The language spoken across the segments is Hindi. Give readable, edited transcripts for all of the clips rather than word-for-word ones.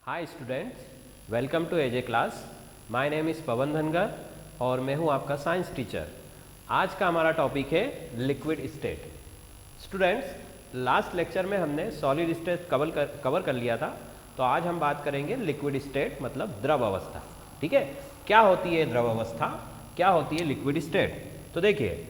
Hi students, welcome to AJ class. My name is Pawan Dhangar और मैं हूं आपका साइंस टीचर। आज का हमारा टॉपिक है liquid state. Students, last lecture में हमने सॉलिड स्टेट कवर कर लिया था, तो आज हम बात करेंगे लिक्विड स्टेट मतलब द्रव अवस्था। ठीक है, क्या होती है द्रव अवस्था, क्या होती है लिक्विड स्टेट। तो देखिए,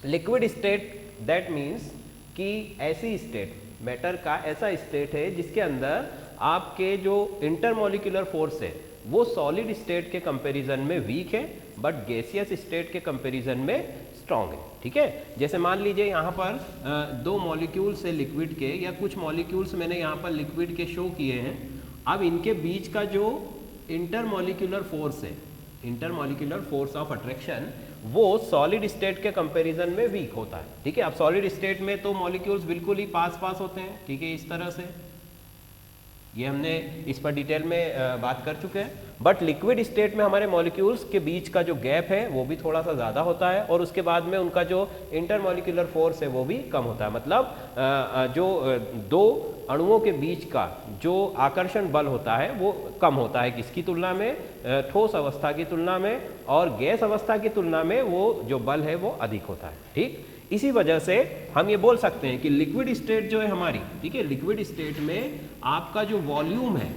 लिक्विड स्टेट दैट मीन्स कि ऐसी स्टेट, मैटर का ऐसा स्टेट है जिसके अंदर आपके जो इंटरमोलिकुलर फोर्स है वो सॉलिड स्टेट के कंपैरिजन में वीक है बट गैसियस स्टेट के कंपैरिजन में स्ट्रांग है। ठीक है, जैसे मान लीजिए यहाँ पर दो मॉलिक्यूल्स है लिक्विड के, या कुछ मॉलिक्यूल्स मैंने यहाँ पर लिक्विड के शो किए हैं। अब इनके बीच का जो इंटरमोलिकुलर फोर्स है, इंटरमोलिकुलर फोर्स ऑफ अट्रैक्शन, वो सॉलिड स्टेट के कंपैरिजन में वीक होता है। ठीक है, अब सॉलिड स्टेट में तो मॉलिक्यूल्स बिल्कुल ही पास पास होते हैं। ठीक है, इस तरह से ये हमने इस पर डिटेल में बात कर चुके हैं। बट लिक्विड स्टेट में हमारे मॉलिक्यूल्स के बीच का जो गैप है वो भी थोड़ा सा ज़्यादा होता है, और उसके बाद में उनका जो इंटरमोलिकुलर फोर्स है वो भी कम होता है। मतलब जो दो अणुओं के बीच का जो आकर्षण बल होता है वो कम होता है। किसकी तुलना में? ठोस अवस्था की तुलना में, और गैस अवस्था की तुलना में वो जो बल है वो अधिक होता है। ठीक, इसी वजह से हम ये बोल सकते हैं कि लिक्विड स्टेट जो है हमारी, ठीक है, लिक्विड स्टेट में आपका जो वॉल्यूम है,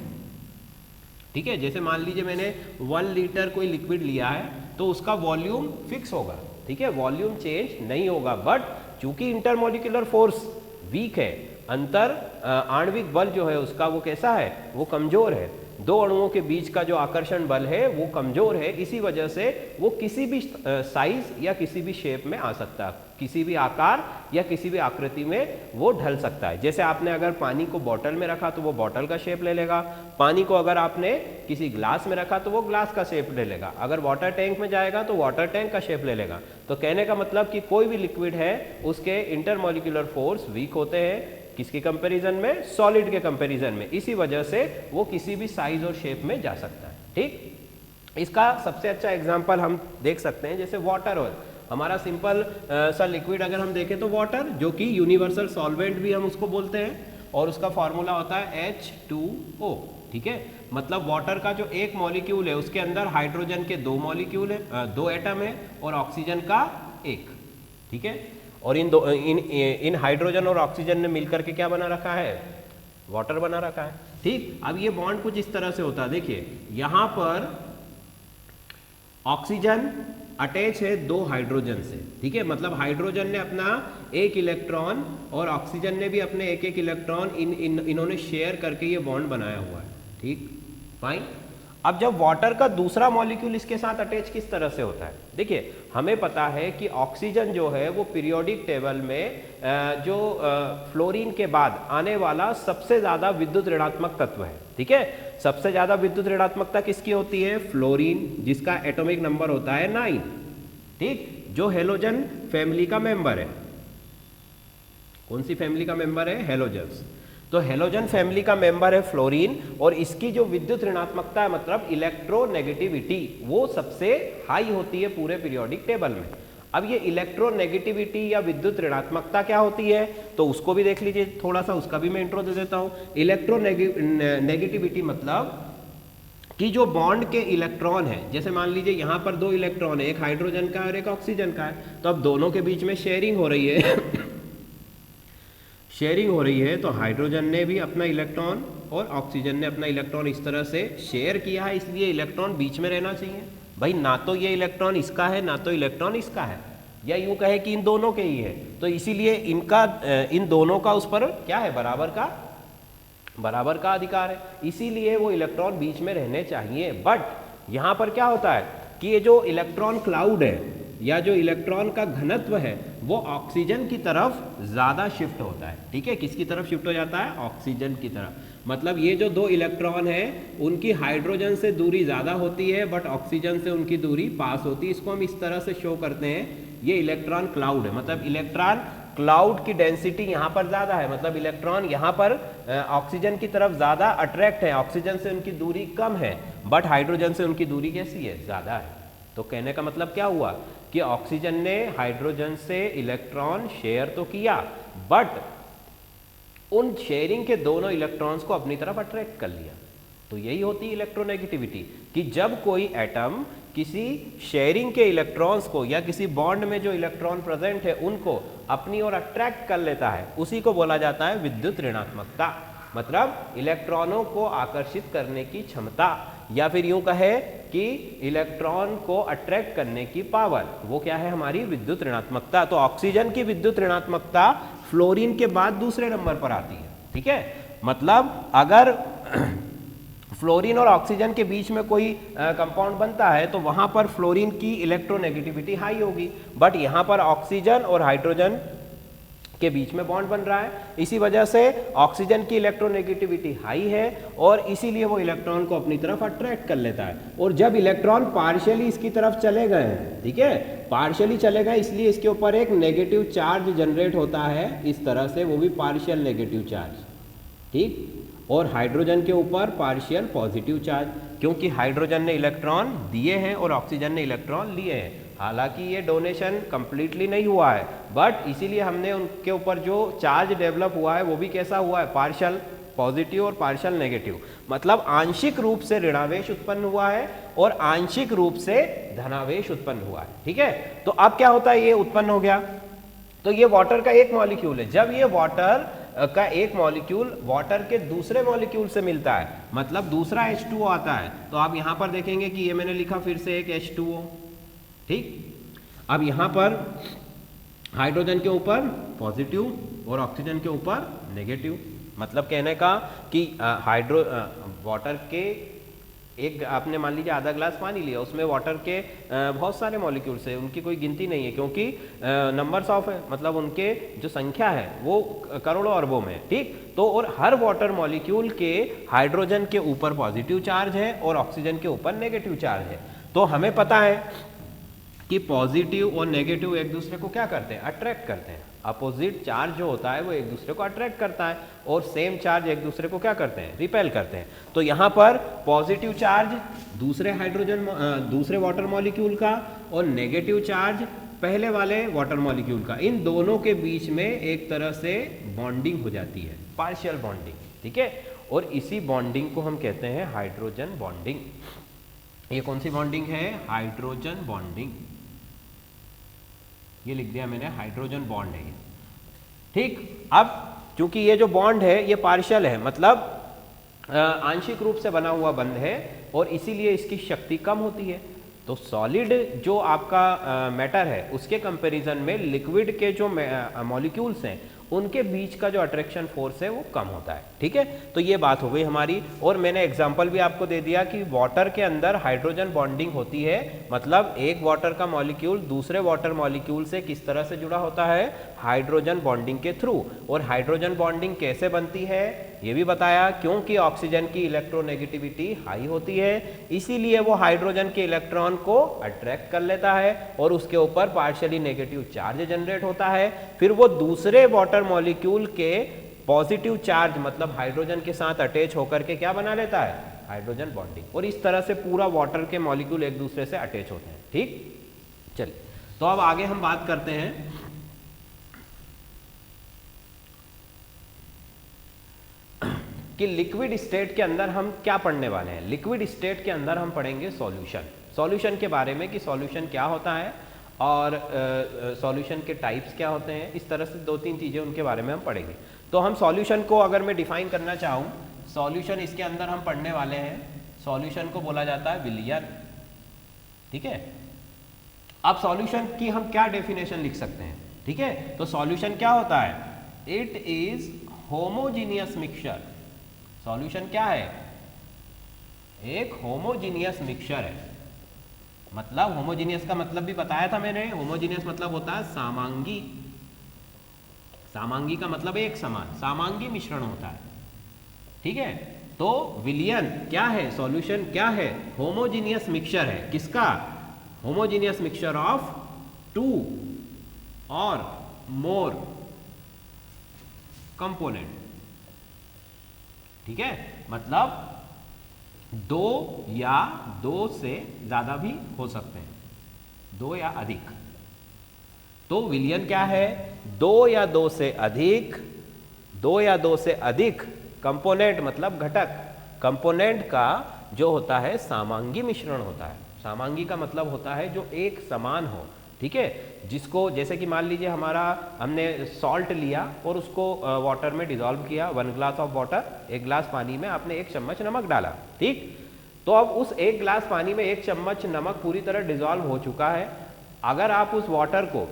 ठीक है, जैसे मान लीजिए मैंने 1 लीटर कोई लिक्विड लिया है तो उसका वॉल्यूम फिक्स होगा। ठीक है, वॉल्यूम चेंज नहीं होगा। बट चूंकि इंटरमोलिकुलर फोर्स वीक है, अंतर आणविक बल जो है उसका वो कैसा है, वो कमजोर है। दो अणुओं के बीच का जो आकर्षण बल है वो कमजोर है, इसी वजह से वो किसी भी साइज या किसी भी शेप में आ सकता है, किसी भी आकार या किसी भी आकृति में वो ढल सकता है। जैसे आपने अगर पानी को बॉटल में रखा तो वो बॉटल का शेप ले लेगा, पानी को अगर आपने किसी ग्लास में रखा तो वो ग्लास का शेप ले लेगा, अगर वाटर टैंक में जाएगा तो वाटर टैंक का शेप ले लेगा। तो कहने का मतलब कि कोई भी लिक्विड है उसके इंटरमोलिकुलर फोर्स वीक होते हैं। किसके कंपैरिजन में? सॉलिड के कंपैरिजन में। इसी वजह से वो किसी भी साइज और शेप में जा सकता है। ठीक, इसका सबसे अच्छा एग्जांपल हम देख सकते हैं, जैसे वाटर। और हमारा सिंपल सा लिक्विड अगर हम देखें तो वाटर, जो कि यूनिवर्सल सॉल्वेंट भी हम उसको बोलते हैं, और उसका फॉर्मूला होता है H2O। ठीक है, मतलब वाटर का जो एक मॉलिक्यूल है उसके अंदर हाइड्रोजन के 2 मॉलिक्यूल है, 2 एटम है, और ऑक्सीजन का 1। ठीक है, और इन हाइड्रोजन और ऑक्सीजन ने मिलकर के क्या बना रखा है? वाटर बना रखा है। ठीक, अब ये बॉन्ड कुछ इस तरह से होता है। देखिए, यहां पर ऑक्सीजन अटैच है 2 हाइड्रोजन से। ठीक है, मतलब हाइड्रोजन ने अपना 1 इलेक्ट्रॉन और ऑक्सीजन ने भी अपने 1-1 इलेक्ट्रॉन इन्होंने शेयर करके ये बॉन्ड बनाया हुआ है। ठीक, फाइन। अब जब वाटर का दूसरा मॉलिक्यूल इसके साथ अटैच किस तरह से होता है? देखिए, हमें पता है कि ऑक्सीजन जो है वो पीरियोडिक टेबल में जो फ्लोरीन के बाद आने वाला सबसे ज्यादा विद्युत ऋणात्मक तत्व है। ठीक है, सबसे ज्यादा विद्युत ऋणात्मकता किसकी होती है? फ्लोरीन, जिसका एटॉमिक नंबर होता है 9। ठीक, जो हेलोजन फैमिली का मेंबर है। कौन सी फैमिली का मेंबर है? हेलोजन्स। तो हेलोजन फैमिली का मेंबर है फ्लोरीन, और इसकी जो विद्युत ऋणात्मकता है, मतलब इलेक्ट्रोनेगेटिविटी, वो सबसे हाई होती है पूरे पीरियोडिक टेबल में। अब ये इलेक्ट्रोनेगेटिविटी या विद्युत ऋणात्मकता क्या होती है तो उसको भी देख लीजिए थोड़ा सा, उसका भी मैं इंट्रो दे देता हूँ। इलेक्ट्रोनेगेटिविटी मतलब कि जो बॉन्ड के इलेक्ट्रॉन है, जैसे मान लीजिए यहाँ पर 2 इलेक्ट्रॉन है, एक हाइड्रोजन का और एक ऑक्सीजन का है, तो अब दोनों के बीच में शेयरिंग हो रही है शेयरिंग हो रही है, तो हाइड्रोजन ने भी अपना इलेक्ट्रॉन और ऑक्सीजन ने अपना इलेक्ट्रॉन इस तरह से शेयर किया है, इसलिए इलेक्ट्रॉन बीच में रहना चाहिए। भाई, ना तो ये इलेक्ट्रॉन इसका है ना तो इलेक्ट्रॉन इसका है, या यूं कहे कि इन दोनों के ही है, तो इसीलिए इन दोनों का उस पर क्या है? बराबर का अधिकार है, इसीलिए वो इलेक्ट्रॉन बीच में रहने चाहिए। बट यहाँ पर क्या होता है कि ये जो इलेक्ट्रॉन क्लाउड है या जो इलेक्ट्रॉन का घनत्व है वो ऑक्सीजन की तरफ ज़्यादा शिफ्ट होता है। ठीक है, किसकी तरफ शिफ्ट हो जाता है? ऑक्सीजन की तरफ। मतलब ये जो 2 इलेक्ट्रॉन है उनकी हाइड्रोजन से दूरी ज़्यादा होती है बट ऑक्सीजन से उनकी दूरी पास होती है। इसको हम इस तरह से शो करते हैं, ये इलेक्ट्रॉन क्लाउड है। मतलब इलेक्ट्रॉन क्लाउड की डेंसिटी यहाँ पर ज़्यादा है, मतलब इलेक्ट्रॉन यहाँ पर ऑक्सीजन की तरफ ज़्यादा अट्रैक्ट है, ऑक्सीजन से उनकी दूरी कम है, बट हाइड्रोजन से उनकी दूरी कैसी है? ज़्यादा है। तो कहने का मतलब क्या हुआ कि ऑक्सीजन ने हाइड्रोजन से इलेक्ट्रॉन शेयर तो किया, बट उन शेयरिंग के दोनों इलेक्ट्रॉन्स को अपनी तरफ अट्रैक्ट कर लिया। तो यही होती है इलेक्ट्रोनेगेटिविटी, कि जब कोई एटम किसी शेयरिंग के इलेक्ट्रॉन्स को या किसी बॉन्ड में जो इलेक्ट्रॉन प्रेजेंट है उनको अपनी ओर अट्रैक्ट कर लेता है, उसी को बोला जाता है विद्युत ऋणात्मकता। मतलब इलेक्ट्रॉनों को आकर्षित करने की क्षमता, या फिर यूं कहे कि इलेक्ट्रॉन को अट्रैक्ट करने की पावर, वो क्या है? हमारी विद्युत ऋणात्मकता। तो ऑक्सीजन की विद्युत ऋणात्मकता फ्लोरीन के बाद दूसरे नंबर पर आती है। ठीक है, मतलब अगर फ्लोरीन और ऑक्सीजन के बीच में कोई कंपाउंड बनता है तो वहां पर फ्लोरीन की इलेक्ट्रोनेगेटिविटी हाई होगी, बट यहां पर ऑक्सीजन और हाइड्रोजन के बीच में बॉन्ड बन रहा है, इसी वजह से ऑक्सीजन की इलेक्ट्रोनेगेटिविटी हाई है और इसीलिए वो इलेक्ट्रॉन को अपनी तरफ अट्रैक्ट कर लेता है। और जब इलेक्ट्रॉन पार्शियली इसकी तरफ चले गए हैं, ठीक है, पार्शियली चले गए, इसलिए इसके ऊपर एक नेगेटिव चार्ज जनरेट होता है इस तरह से, वो भी पार्शियल नेगेटिव चार्ज। ठीक, और हाइड्रोजन के ऊपर पार्शियल पॉजिटिव चार्ज, क्योंकि हाइड्रोजन ने इलेक्ट्रॉन दिए हैं और ऑक्सीजन ने इलेक्ट्रॉन लिए हैं। हालांकि ये डोनेशन कंप्लीटली नहीं हुआ है, बट इसीलिए हमने उनके ऊपर जो चार्ज डेवलप हुआ है वो भी कैसा हुआ है? पार्शियल पॉजिटिव और पार्शियल नेगेटिव, मतलब आंशिक रूप से ऋणावेश उत्पन्न हुआ है और आंशिक रूप से धनावेश उत्पन्न हुआ है। ठीक है, तो अब क्या होता है? ये उत्पन्न हो गया, तो ये वाटर का एक मॉलिक्यूल है। जब ये वाटर का एक मॉलिक्यूल वाटर के दूसरे मॉलिक्यूल से मिलता है, मतलब दूसरा H2O आता है, तो आप यहां पर देखेंगे कि ये मैंने लिखा फिर से एक H2O। ठीक, अब यहां पर हाइड्रोजन के ऊपर पॉजिटिव और ऑक्सीजन के ऊपर नेगेटिव, मतलब कहने का कि वाटर के एक, आपने मान लीजिए आधा ग्लास पानी लिया, उसमें वाटर के बहुत सारे मॉलिक्यूल्स है, उनकी कोई गिनती नहीं है, क्योंकि नंबर्स ऑफ है, मतलब उनके जो संख्या है वो करोड़ों अरबों में। ठीक, तो और हर वाटर मॉलिक्यूल के हाइड्रोजन के ऊपर पॉजिटिव चार्ज है और ऑक्सीजन के ऊपर नेगेटिव चार्ज है। तो हमें पता है कि पॉजिटिव और नेगेटिव एक दूसरे को क्या करते हैं? अट्रैक्ट करते हैं। अपोजिट चार्ज जो होता है वो एक दूसरे को अट्रैक्ट करता है और सेम चार्ज एक दूसरे को क्या करते हैं? रिपेल करते हैं। तो यहाँ पर पॉजिटिव चार्ज दूसरे वाटर मॉलिक्यूल का और नेगेटिव चार्ज पहले वाले वाटर मॉलिक्यूल का, इन दोनों के बीच में एक तरह से बॉन्डिंग हो जाती है, पार्शियल बॉन्डिंग। ठीक है, और इसी बॉन्डिंग को हम कहते हैं हाइड्रोजन बॉन्डिंग। ये कौन सी बॉन्डिंग है? Hydrogen bonding. ये लिख दिया मैंने, हाइड्रोजन बॉन्ड है ये। ठीक, अब क्योंकि ये जो बॉन्ड है ये पार्शियल है, मतलब आंशिक रूप से बना हुआ बंध है और इसीलिए इसकी शक्ति कम होती है। तो सॉलिड जो आपका मैटर है उसके कंपैरिजन में लिक्विड के जो मॉलिक्यूल्स हैं उनके बीच का जो अट्रैक्शन फोर्स है वो कम होता है। ठीक है, तो ये बात हो गई हमारी। और मैंने एग्जांपल भी आपको दे दिया कि वाटर के अंदर हाइड्रोजन बॉन्डिंग होती है, मतलब एक वाटर का मॉलिक्यूल दूसरे वाटर मॉलिक्यूल से किस तरह से जुड़ा होता है? हाइड्रोजन बॉन्डिंग के थ्रू। और हाइड्रोजन बॉन्डिंग कैसे बनती है ये भी बताया, क्योंकि ऑक्सीजन की इलेक्ट्रोनेगेटिविटी हाई होती है, इसीलिए वो हाइड्रोजन के इलेक्ट्रॉन को अट्रैक्ट कर लेता है और उसके ऊपर पार्शियली नेगेटिव चार्ज जनरेट होता है। फिर वो दूसरे वाटर मॉलिक्यूल के पॉजिटिव चार्ज, मतलब हाइड्रोजन के साथ अटैच होकर के क्या बना लेता है? Hydrogen bonding. और इस तरह से पूरा वाटर के मॉलिक्यूल एक दूसरे से अटैच होते हैं। ठीक, चलिए तो अब आगे हम बात करते हैं कि लिक्विड स्टेट के अंदर हम क्या पढ़ने वाले हैं। लिक्विड स्टेट के अंदर हम पढ़ेंगे सॉल्यूशन के बारे में, कि सॉल्यूशन क्या होता है और सॉल्यूशन के टाइप्स क्या होते हैं। इस तरह से 2-3 चीज़ें उनके बारे में हम पढ़ेंगे। तो हम सॉल्यूशन को अगर मैं डिफाइन करना चाहूँ, सॉल्यूशन इसके अंदर हम पढ़ने वाले हैं, सॉल्यूशन को बोला जाता है विलयन। ठीक है, अब सॉल्यूशन की हम क्या डेफिनेशन लिख सकते हैं? ठीक है, तो सॉल्यूशन क्या होता है? It is homogeneous mixture. Solution क्या है? एक होमोजीनियस मिक्सचर है। मतलब होमोजीनियस का मतलब भी बताया था मैंने, होमोजीनियस मतलब होता है सामांगी। सामांगी का मतलब एक समान, सामांगी मिश्रण होता है। ठीक है, तो विलयन क्या है? सॉल्यूशन क्या है? होमोजीनियस मिक्सचर है। किसका? होमोजीनियस मिक्सचर ऑफ 2 और मोर कंपोनेंट। ठीक है, मतलब 2 या 2 से ज्यादा भी हो सकते हैं, 2 या अधिक। तो विलयन क्या है? 2 या 2 से अधिक, 2 या 2 से अधिक कंपोनेंट मतलब घटक कंपोनेंट का जो होता है समांगी मिश्रण होता है। समांगी का मतलब होता है जो एक समान हो, ठीक है, जिसको जैसे कि मान लीजिए हमने सॉल्ट लिया और उसको वाटर में डिजोल्व किया, 1 ग्लास ऑफ वाटर, 1 ग्लास पानी में आपने 1 चम्मच नमक डाला, ठीक। तो अब उस 1 ग्लास पानी में 1 चम्मच नमक पूरी तरह डिजोल्व हो चुका है। अगर आप उस वाटर को,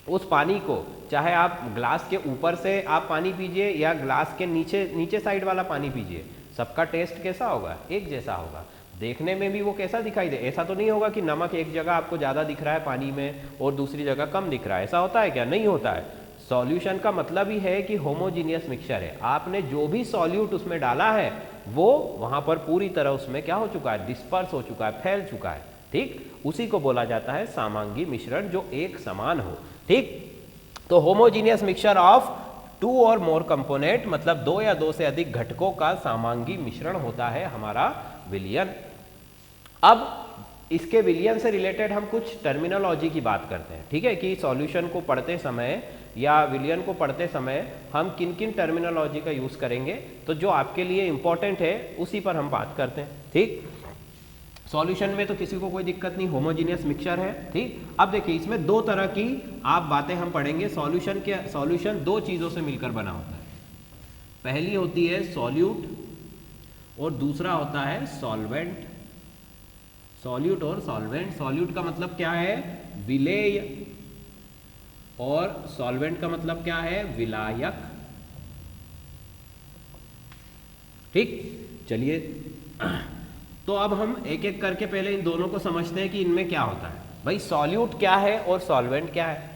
उस पानी को, चाहे आप ग्लास के ऊपर से आप पानी पीजिए या ग्लास के नीचे साइड वाला पानी पीजिए, सबका टेस्ट कैसा होगा? एक जैसा होगा। देखने में भी वो कैसा दिखाई दे, ऐसा तो नहीं होगा कि नमक एक जगह आपको ज़्यादा दिख रहा है पानी में और दूसरी जगह कम दिख रहा है, ऐसा होता है क्या? नहीं होता है। सॉल्यूशन का मतलब ही है कि होमोजीनियस मिक्सचर है, आपने जो भी सॉल्यूट उसमें डाला है वो वहाँ पर पूरी तरह उसमें क्या हो चुका है? डिस्पर्स हो चुका है, फैल चुका है, ठीक। उसी को बोला जाता है समांगी मिश्रण, जो एक समान हो, ठीक। तो होमोजीनियस मिक्सचर ऑफ 2 और मोर कंपोनेंट, मतलब 2 या 2 से अधिक घटकों का समांगी मिश्रण होता है हमारा विलयन। अब इसके विलयन से रिलेटेड हम कुछ टर्मिनोलॉजी की बात करते हैं, ठीक है, कि सॉल्यूशन को पढ़ते समय या विलयन को पढ़ते समय हम किन किन टर्मिनोलॉजी का यूज करेंगे, तो जो आपके लिए इंपॉर्टेंट है उसी पर हम बात करते हैं, ठीक। सॉल्यूशन में तो किसी को कोई दिक्कत नहीं, होमोजीनियस मिक्सचर है, ठीक। अब देखिए इसमें 2 तरह की आप बातें हम पढ़ेंगे। सॉल्यूशन 2 चीजों से मिलकर बना होता है। पहली होती है सॉल्यूट और दूसरा होता है सॉल्वेंट। सॉल्यूट और सॉल्वेंट। सॉल्यूट का मतलब क्या है? विलेय, और सॉल्वेंट का मतलब क्या है? विलायक, ठीक। चलिए तो अब हम एक एक करके पहले इन दोनों को समझते हैं कि इनमें क्या होता है। भाई सॉल्यूट क्या है और सॉल्वेंट क्या है?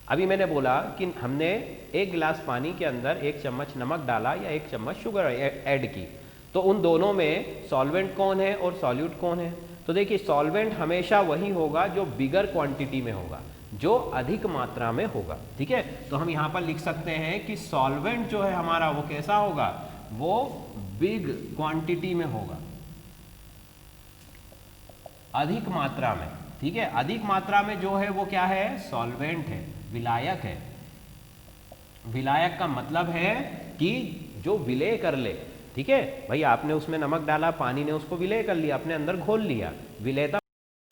अभी मैंने बोला कि हमने 1 गिलास पानी के अंदर 1 चम्मच नमक डाला या 1 चम्मच शुगर ऐड की, तो उन दोनों में सॉल्वेंट कौन है और सॉल्यूट कौन है? तो देखिए सॉल्वेंट हमेशा वही होगा जो बिगर क्वांटिटी में होगा, जो अधिक मात्रा में होगा, ठीक है। तो हम यहाँ पर लिख सकते हैं कि सॉल्वेंट जो है हमारा वो कैसा होगा? वो बिग क्वांटिटी में होगा, अधिक मात्रा में, ठीक है। अधिक मात्रा में जो है वो क्या है? सॉल्वेंट है, विलायक है। विलायक का मतलब है कि जो विलय कर ले, ठीक है। भाई आपने उसमें नमक डाला, पानी ने उसको विलय कर लिया, अपने अंदर घोल लिया। विलयता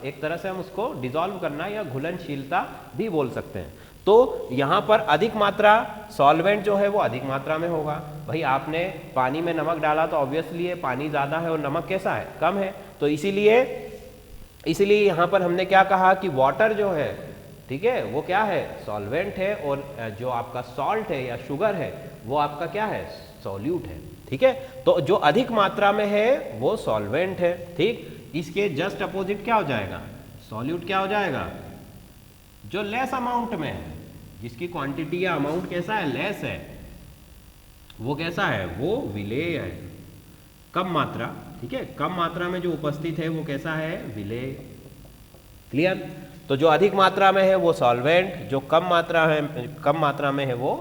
एक तरह से हम उसको डिसॉल्व करना या घुलनशीलता भी बोल सकते हैं। तो यहाँ पर अधिक मात्रा, सॉल्वेंट जो है वो अधिक मात्रा में होगा। भाई आपने पानी में नमक डाला तो ऑब्वियसली ये पानी ज़्यादा है और नमक कैसा है? कम है। तो इसीलिए यहाँ पर हमने क्या कहा कि वाटर जो है, ठीक है, वो क्या है? सॉल्वेंट है, और जो आपका सॉल्ट है या शुगर है वो आपका क्या है? सॉल्यूट है, ठीक है। तो जो अधिक मात्रा में है वो सॉल्वेंट है, ठीक। इसके जस्ट अपोजिट क्या हो जाएगा? सॉल्यूट क्या हो जाएगा? जो लेस अमाउंट में है, जिसकी क्वांटिटी या अमाउंट कैसा है? लेस है, वो कैसा है? वो विलेय है, कम मात्रा, ठीक है। कम मात्रा में जो उपस्थित है वो कैसा है? विलेय। क्लियर? तो जो अधिक मात्रा में है वो सॉल्वेंट, जो कम मात्रा में है वो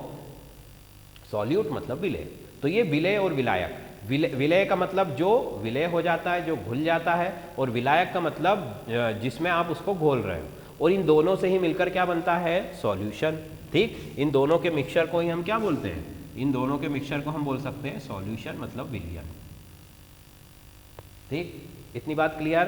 सॉल्यूट, मतलब विलेय। तो ये विलेय और विलायक। विलेय का मतलब जो विलेय हो जाता है, जो घुल जाता है, और विलायक का मतलब जिसमें आप उसको घोल रहे हो, और इन दोनों से ही मिलकर क्या बनता है? सॉल्यूशन, ठीक। इन दोनों के मिक्सचर को ही हम क्या बोलते हैं? इन दोनों के मिक्सचर को हम बोल सकते हैं सॉल्यूशन, मतलब विलयन, ठीक। इतनी बात क्लियर?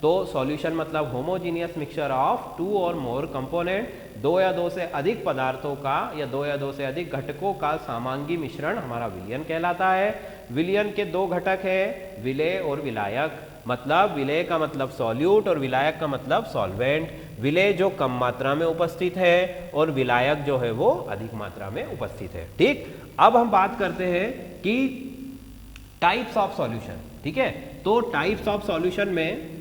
तो सॉल्यूशन मतलब होमोजीनियस मिक्सचर ऑफ 2 और मोर कंपोनेंट, 2 या 2 से अधिक पदार्थों का या 2 या 2 से अधिक घटकों का समांगी मिश्रण हमारा विलयन कहलाता है। विलयन के 2 घटक है, विलेय और विलायक। मतलब विलेय का मतलब सॉल्यूट और विलायक का मतलब सॉल्वेंट। विलेय जो कम मात्रा में उपस्थित है और विलायक जो है वो अधिक मात्रा में उपस्थित है, ठीक। अब हम बात करते हैं कि टाइप्स ऑफ सॉल्यूशन, ठीक है। तो टाइप्स ऑफ सॉल्यूशन में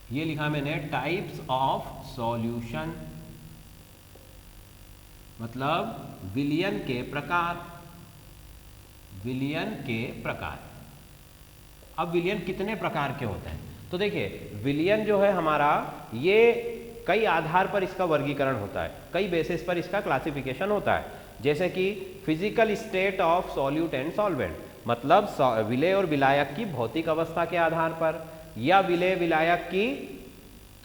ये लिखा मैंने टाइप्स ऑफ सॉल्यूशन, मतलब विलयन के प्रकार। विलयन के प्रकार। अब विलयन कितने प्रकार के होते हैं? तो देखिए विलयन जो है हमारा, ये कई आधार पर इसका वर्गीकरण होता है, कई बेसिस पर इसका क्लासिफिकेशन होता है। जैसे कि physical state of solute and solvent, मतलब विलेय और विलायक की भौतिक अवस्था के आधार पर, या विलेय विलायक की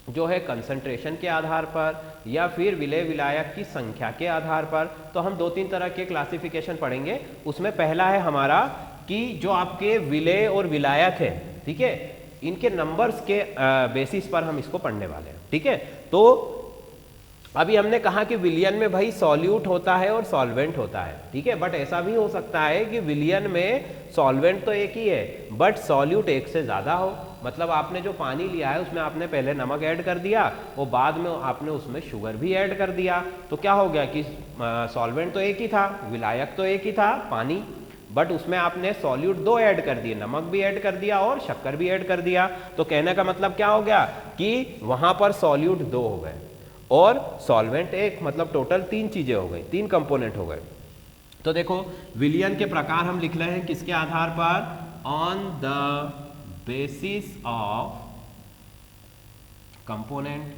जो है कंसंट्रेशन के आधार पर, या फिर विलेय विलायक की संख्या के आधार पर। तो हम 2-3 तरह के क्लासिफिकेशन पढ़ेंगे। उसमें पहला है हमारा कि जो आपके विलेय और विलायक है, ठीक है, इनके नंबर्स के बेसिस पर हम इसको पढ़ने वाले हैं, ठीक है। तो अभी हमने कहा कि विलियन में भाई सॉल्यूट होता है और सॉल्वेंट होता है, ठीक है, बट ऐसा भी हो सकता है कि विलियन में सॉल्वेंट तो एक ही है बट सॉल्यूट एक से ज़्यादा हो। मतलब आपने जो पानी लिया है उसमें आपने पहले नमक ऐड कर दिया और बाद में आपने उसमें शुगर भी ऐड कर दिया, तो क्या हो गया कि सॉल्वेंट तो एक ही था, विलायक तो एक ही था पानी, बट उसमें आपने सॉल्यूट 2 ऐड कर दिए, नमक भी ऐड कर दिया और शक्कर भी ऐड कर दिया। तो कहने का मतलब क्या हो गया कि वहां पर सॉल्यूट 2 हो गए और सॉल्वेंट एक, मतलब टोटल 3 चीजें हो गई, 3 कंपोनेंट हो गए। तो देखो विलियन के प्रकार हम लिख रहे हैं किसके आधार पर, on the basis of component,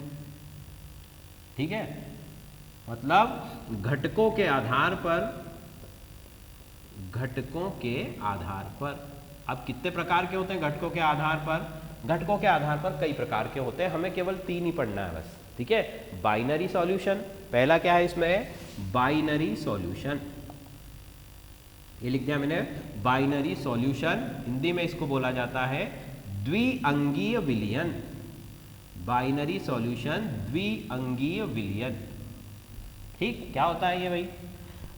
ठीक है, मतलब घटकों के आधार पर, घटकों के आधार पर। अब कितने प्रकार के होते हैं घटकों के आधार पर? घटकों के आधार पर कई प्रकार के होते हैं, हमें केवल 3 ही पढ़ना है बस, ठीक है। बाइनरी सॉल्यूशन, पहला क्या है इसमें, बाइनरी सॉल्यूशन, ये लिख दिया मैंने, बाइनरी सॉल्यूशन, हिंदी में इसको बोला जाता है द्विअंगीय विलयन। बाइनरी सॉल्यूशन द्विअंगीय विलयन, ठीक। क्या होता है ये भाई,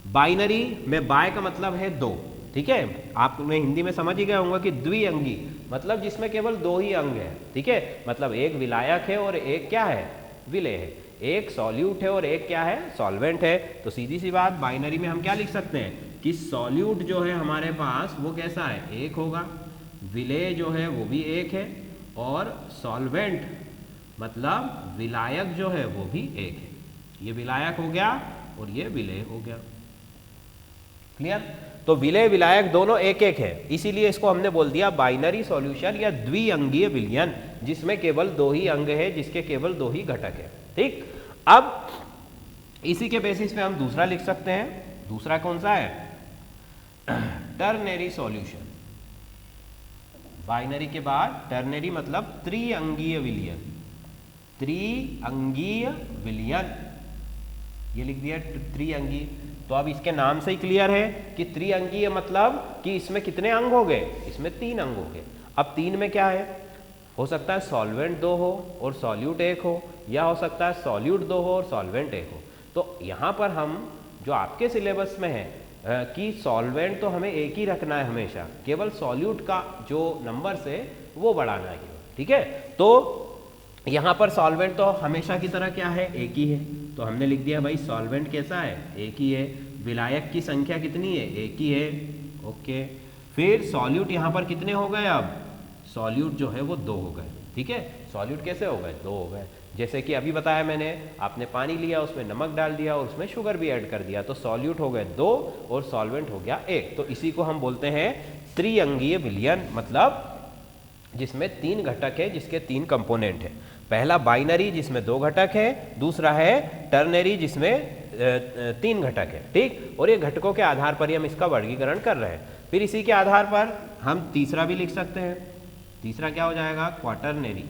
बाइनरी में बाय का मतलब है 2, ठीक है, आपने हिंदी में समझ ही गए होंगे कि द्विअंगी मतलब जिसमें केवल 2 ही अंग है, ठीक है, मतलब एक विलायक है और एक क्या है, विलेय है, एक सॉल्यूट है और एक क्या है, सॉल्वेंट है। तो सीधी सी बात, बाइनरी में हम क्या लिख सकते हैं कि सॉल्यूट जो है हमारे पास वो कैसा है, एक होगा, विलेय जो है वो भी एक है और सॉल्वेंट मतलब विलायक जो है वो भी एक है। ये विलायक हो गया और ये विलेय हो गया, क्लियर। तो विलेय विलायक दोनों एक एक है, इसीलिए इसको हमने बोल दिया बाइनरी सॉल्यूशन या द्विअंगीय विलयन, जिसमें केवल 2 ही अंग है, जिसके केवल 2 ही घटक है, ठीक। अब इसी के बेसिस पे हम दूसरा लिख सकते हैं। दूसरा कौन सा है, टर्नरी सॉल्यूशन। बाइनरी के बाद टर्नरी मतलब त्रिअंगीय विलयन, त्रिअंगीय विलयन, ये लिख दिया त्रिअंगीय। तो अब इसके नाम से ही क्लियर है कि त्रिअंगीय मतलब कि इसमें कितने अंग हो गए, इसमें 3 अंग हो गए। अब 3 में क्या है, हो सकता है सॉल्वेंट 2 हो और सॉल्यूट 1 हो, या हो सकता है सॉल्यूट 2 हो और सॉल्वेंट 1 हो। तो यहाँ पर हम जो आपके सिलेबस में है कि सॉल्वेंट तो हमें एक ही रखना है हमेशा, केवल सॉल्यूट का जो नंबर्स है वो बढ़ाना है, ठीक है। तो यहाँ पर सॉल्वेंट तो हमेशा की तरह क्या है, एक ही है, तो हमने लिख दिया भाई सॉल्वेंट कैसा है, एक ही है। विलायक की संख्या कितनी है, एक ही है, ओके। फिर सॉल्यूट यहाँ पर कितने हो गए, अब सॉल्यूट जो है वो 2 हो गए, ठीक है। सॉल्यूट कैसे हो गए, 2 हो गए। जैसे कि अभी बताया मैंने, आपने पानी लिया, उसमें नमक डाल दिया और उसमें शुगर भी ऐड कर दिया, तो सॉल्यूट हो गए 2 और सॉल्वेंट हो गया 1। तो इसी को हम बोलते हैं त्रिअंगीय विलयन, मतलब जिसमें 3 घटक है, जिसके 3 कंपोनेंट है। पहला बाइनरी जिसमें 2 घटक है, दूसरा है टर्नरी जिसमें 3 घटक है, ठीक। और ये घटकों के आधार पर ही हम इसका वर्गीकरण कर रहे हैं। फिर इसी के आधार पर हम तीसरा भी लिख सकते हैं। तीसरा क्या हो जाएगा, क्वाटरनरी।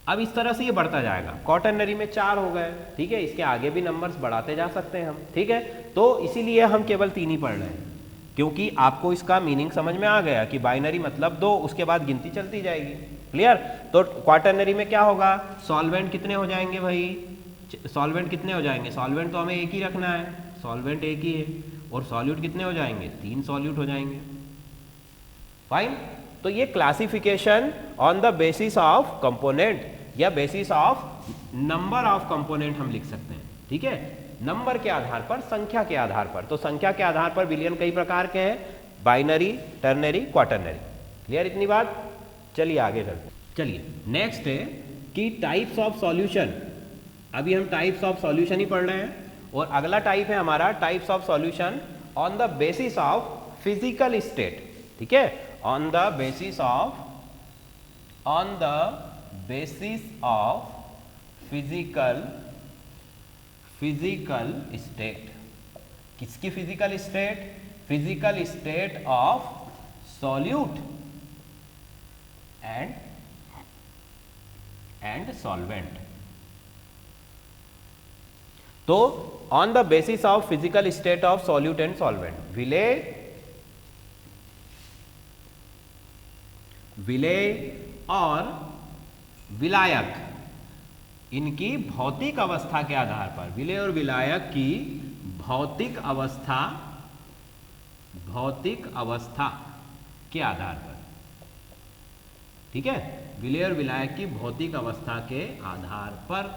अब इस तरह से ये बढ़ता जाएगा, क्वाटरनरी में 4 हो गए, ठीक है, इसके आगे भी नंबर्स बढ़ाते जा सकते हैं हम, ठीक है। तो इसीलिए हम केवल 3 ही पढ़ रहे हैं, क्योंकि आपको इसका मीनिंग समझ में आ गया कि बाइनरी मतलब 2, उसके बाद गिनती चलती जाएगी, क्लियर। तो क्वाटरनरी में क्या होगा, सॉल्वेंट कितने हो जाएंगे भाई, सॉल्वेंट कितने हो जाएंगे, सॉल्वेंट तो हमें एक ही रखना है, सॉल्वेंट एक ही है। और सॉल्यूट कितने हो जाएंगे, 3 सॉल्यूट हो जाएंगे, फाइन। तो ये classification on the basis of component या basis of number of component हम लिख सकते हैं, ठीक है, नंबर के आधार पर, संख्या के आधार पर। तो संख्या के आधार पर विलयन कई प्रकार के हैं, बाइनरी, टर्नरी, क्वाटरनरी, क्लियर इतनी बात। चलिए आगे चलते, चलिए नेक्स्ट है कि टाइप्स ऑफ सॉल्यूशन। अभी हम टाइप्स ऑफ सॉल्यूशन ही पढ़ रहे हैं और अगला टाइप है हमारा types of solution on the basis of physical state, ठीक है, on the basis of physical state. किसकी physical state, physical state of solute and solvent, तो on the basis of physical state of solute and solvent, विलेय और विलायक, इनकी भौतिक अवस्था के आधार पर, विलेय और विलायक की भौतिक अवस्था के आधार पर, ठीक है, विलेय और विलायक की भौतिक अवस्था के आधार पर।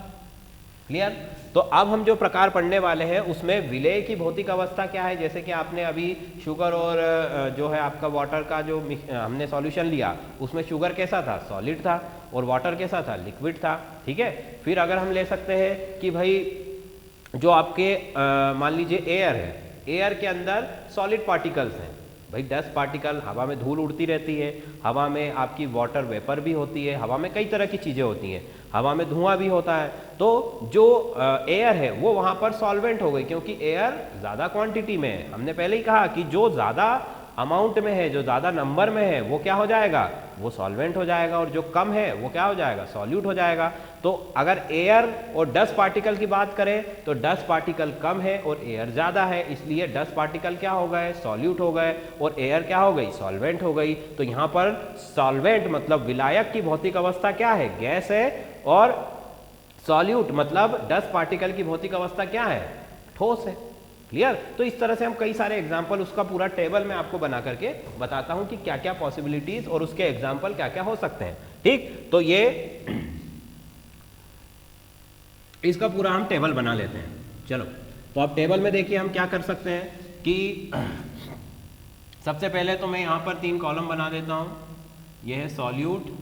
क्लियर? तो अब हम जो प्रकार पढ़ने वाले हैं उसमें विलेय की भौतिक अवस्था क्या है, जैसे कि आपने अभी शुगर और जो है आपका वाटर का जो हमने सॉल्यूशन लिया, उसमें शुगर कैसा था, सॉलिड था, और वाटर कैसा था, लिक्विड था, ठीक है। फिर अगर हम ले सकते हैं कि भाई जो आपके मान लीजिए एयर है, एयर के अंदर सॉलिड पार्टिकल्स हैं, भाई 10 पार्टिकल, हवा में धूल उड़ती रहती है, हवा में आपकी वाटर वेपर भी होती है, हवा में कई तरह की चीज़ें होती हैं, हवा में धुआं भी होता है। तो जो एयर है वो वहाँ पर सॉल्वेंट हो गई, क्योंकि एयर ज़्यादा क्वांटिटी में है। हमने पहले ही कहा कि जो ज़्यादा अमाउंट में है, जो ज़्यादा नंबर में है, वो क्या हो जाएगा, वो सॉल्वेंट हो जाएगा, और जो कम है वो क्या हो जाएगा, सॉल्यूट हो जाएगा। तो अगर एयर और 10 पार्टिकल की बात करें तो 10 पार्टिकल कम है और एयर ज़्यादा है, इसलिए 10 पार्टिकल क्या हो गए, सॉल्यूट हो गए, और एयर क्या हो गई, सॉल्वेंट हो गई। तो यहाँ पर सॉल्वेंट मतलब विलायक की भौतिक अवस्था क्या है, गैस है, और सॉल्यूट मतलब 10 पार्टिकल की भौतिक अवस्था क्या है, ठोस है। क्लियर? तो इस तरह से हम कई सारे एग्जाम्पल, उसका पूरा टेबल मैं आपको बना करके बताता हूं कि क्या क्या पॉसिबिलिटीज और उसके एग्जाम्पल क्या क्या हो सकते हैं। ठीक, तो ये इसका पूरा हम टेबल बना लेते हैं। चलो, तो अब टेबल में देखिए हम क्या कर सकते हैं कि सबसे पहले तो मैं यहाँ पर 3 कॉलम बना देता हूँ। यह है सॉल्यूट,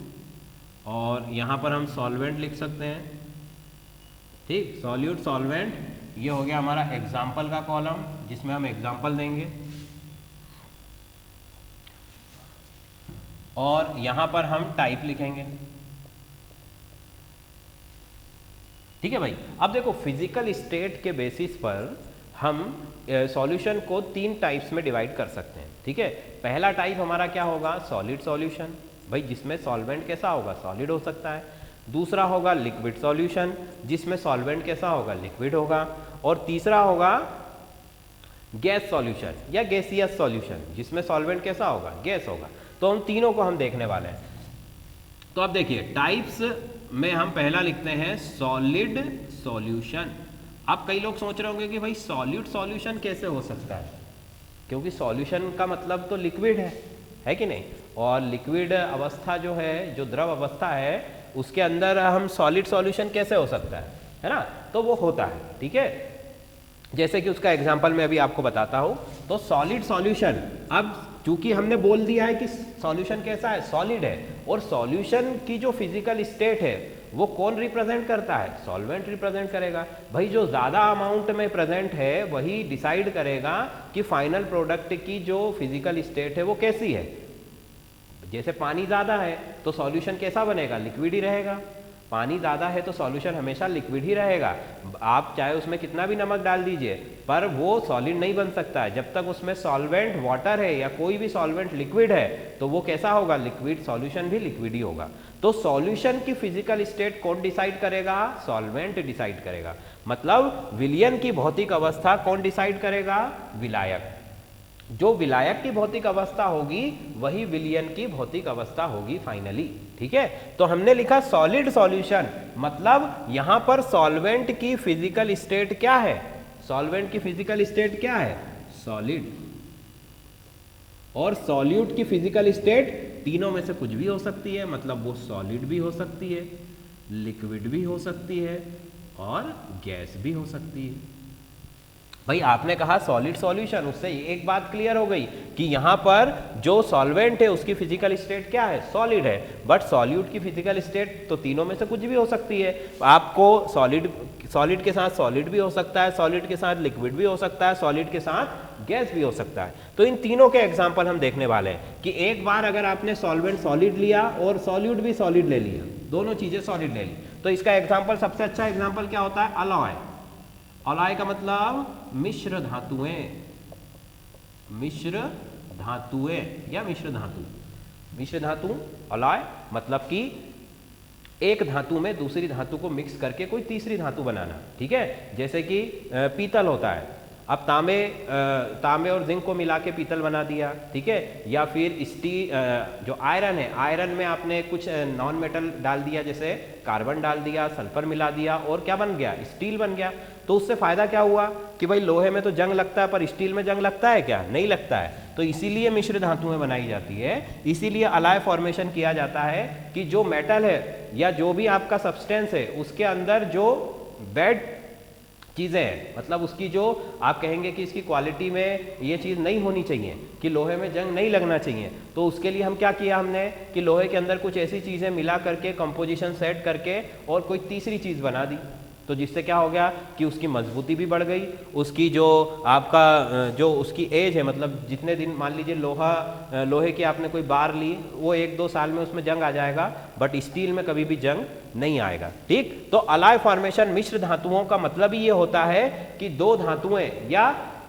और यहाँ पर हम सॉल्वेंट लिख सकते हैं। ठीक, सॉल्यूट, सॉल्वेंट, ये हो गया हमारा एग्जाम्पल का कॉलम, जिसमें हम एग्जाम्पल देंगे। और यहां पर हम टाइप लिखेंगे। ठीक है भाई। अब देखो, फिजिकल स्टेट के बेसिस पर हम सॉल्यूशन को 3 टाइप्स में डिवाइड कर सकते हैं। ठीक है, पहला टाइप हमारा क्या होगा, सॉलिड सॉल्यूशन, भाई जिसमें सॉल्वेंट कैसा होगा, सॉलिड हो सकता है। दूसरा होगा लिक्विड सॉल्यूशन, जिसमें सॉल्वेंट कैसा होगा, लिक्विड होगा। और तीसरा होगा गैस सॉल्यूशन या गैसियस सॉल्यूशन, जिसमें सॉल्वेंट कैसा होगा, गैस होगा। तो उन तीनों को हम देखने वाले हैं। तो अब देखिए, टाइप्स में हम पहला लिखते हैं सॉलिड सॉल्यूशन। अब कई लोग सोच रहे होंगे कि भाई सॉलिड सॉल्यूशन कैसे हो सकता है, क्योंकि सॉल्यूशन का मतलब तो लिक्विड है कि नहीं, और लिक्विड अवस्था जो है, जो द्रव अवस्था है, उसके अंदर हम सॉलिड सॉल्यूशन कैसे हो सकता है ना। तो वो होता है, ठीक है। जैसे कि उसका एग्जांपल मैं अभी आपको बताता हूं। तो सॉलिड सॉल्यूशन, अब चूंकि हमने बोल दिया है कि सॉल्यूशन कैसा है, सॉलिड है, और सॉल्यूशन की जो फिजिकल स्टेट है वो कौन रिप्रेजेंट करता है, सॉल्वेंट रिप्रेजेंट करेगा। भाई जो ज़्यादा अमाउंट में प्रेजेंट है वही डिसाइड करेगा कि फाइनल प्रोडक्ट की जो फिजिकल स्टेट है वो कैसी है। जैसे पानी ज़्यादा है तो सॉल्यूशन कैसा बनेगा, लिक्विड ही रहेगा। पानी ज़्यादा है तो सॉल्यूशन हमेशा लिक्विड ही रहेगा। आप चाहे उसमें कितना भी नमक डाल दीजिए, पर वो सॉलिड नहीं बन सकता है। जब तक उसमें सॉल्वेंट वाटर है या कोई भी सॉल्वेंट लिक्विड है तो वो कैसा होगा, लिक्विड। सॉल्यूशन भी लिक्विड ही होगा। तो सॉल्यूशन की फिजिकल स्टेट कौन डिसाइड करेगा, सॉल्वेंट डिसाइड करेगा। मतलब विलयन की भौतिक अवस्था कौन डिसाइड करेगा, विलायक। जो विलायक की भौतिक अवस्था होगी वही विलयन की भौतिक अवस्था होगी फाइनली। ठीक है, तो हमने लिखा सॉलिड सॉल्यूशन, मतलब यहां पर सॉल्वेंट की फिजिकल स्टेट क्या है, सॉल्वेंट की फिजिकल स्टेट क्या है, सॉलिड। और सॉल्यूट की फिजिकल स्टेट तीनों में से कुछ भी हो सकती है, मतलब वो सॉलिड भी हो सकती है, लिक्विड भी हो सकती है, और गैस भी हो सकती है। भाई आपने कहा सॉलिड सॉल्यूशन, उससे एक बात क्लियर हो गई कि यहाँ पर जो सॉल्वेंट है उसकी फिजिकल स्टेट क्या है, सॉलिड है। बट सॉल्यूट की फिजिकल स्टेट तो तीनों में से कुछ भी हो सकती है। आपको सॉलिड के साथ सॉलिड भी हो सकता है, सॉलिड के साथ लिक्विड भी हो सकता है, सॉलिड के साथ गैस भी हो सकता है। तो इन तीनों के एग्जाम्पल हम देखने वाले हैं कि एक बार अगर आपने सॉल्वेंट सॉलिड लिया और सॉल्यूट भी सॉलिड ले लिया, दोनों चीजें सॉलिड ले ली, तो इसका एग्जाम्पल, सबसे अच्छा एग्जाम्पल क्या होता है, अलॉय। अलॉय का मतलब मिश्र धातुएं, मिश्र धातुएं या मिश्र धातु। मिश्र धातु अलॉय मतलब कि एक धातु में दूसरी धातु को मिक्स करके कोई तीसरी धातु बनाना, ठीक है। जैसे कि पीतल होता है, अब तांबे और जिंक को मिला के पीतल बना दिया, ठीक है। या फिर स्टील, जो आयरन है, आयरन में आपने कुछ नॉन मेटल डाल दिया, जैसे कार्बन डाल दिया, सल्फर मिला दिया, और क्या बन गया, स्टील बन गया। तो उससे फायदा क्या हुआ कि भाई लोहे में तो जंग लगता है पर स्टील में जंग लगता है क्या, नहीं लगता है। तो इसीलिए मिश्र धातुएं बनाई जाती है, इसीलिए अलाय फॉर्मेशन किया जाता है कि जो मेटल है या जो भी आपका सब्सटेंस है उसके अंदर जो बैड चीज़ें हैं, मतलब उसकी जो आप कहेंगे कि इसकी क्वालिटी में ये चीज़ नहीं होनी चाहिए, कि लोहे में जंग नहीं लगना चाहिए, तो उसके लिए हम क्या किया हमने कि लोहे के अंदर कुछ ऐसी चीज़ें मिला करके कंपोजिशन सेट करके और कोई तीसरी चीज़ बना दी। तो जिससे क्या हो गया कि उसकी मजबूती भी बढ़ गई, उसकी जो आपका जो उसकी एज है, मतलब जितने दिन, मान लीजिए लोहे की आपने कोई बार ली, वो 1-2 साल में उसमें जंग आ जाएगा, बट स्टील में कभी भी जंग नहीं आएगा, ठीक। तो अलाय फॉर्मेशन मिश्र धातुओं का मतलब ही ये होता है कि दो धातुएं या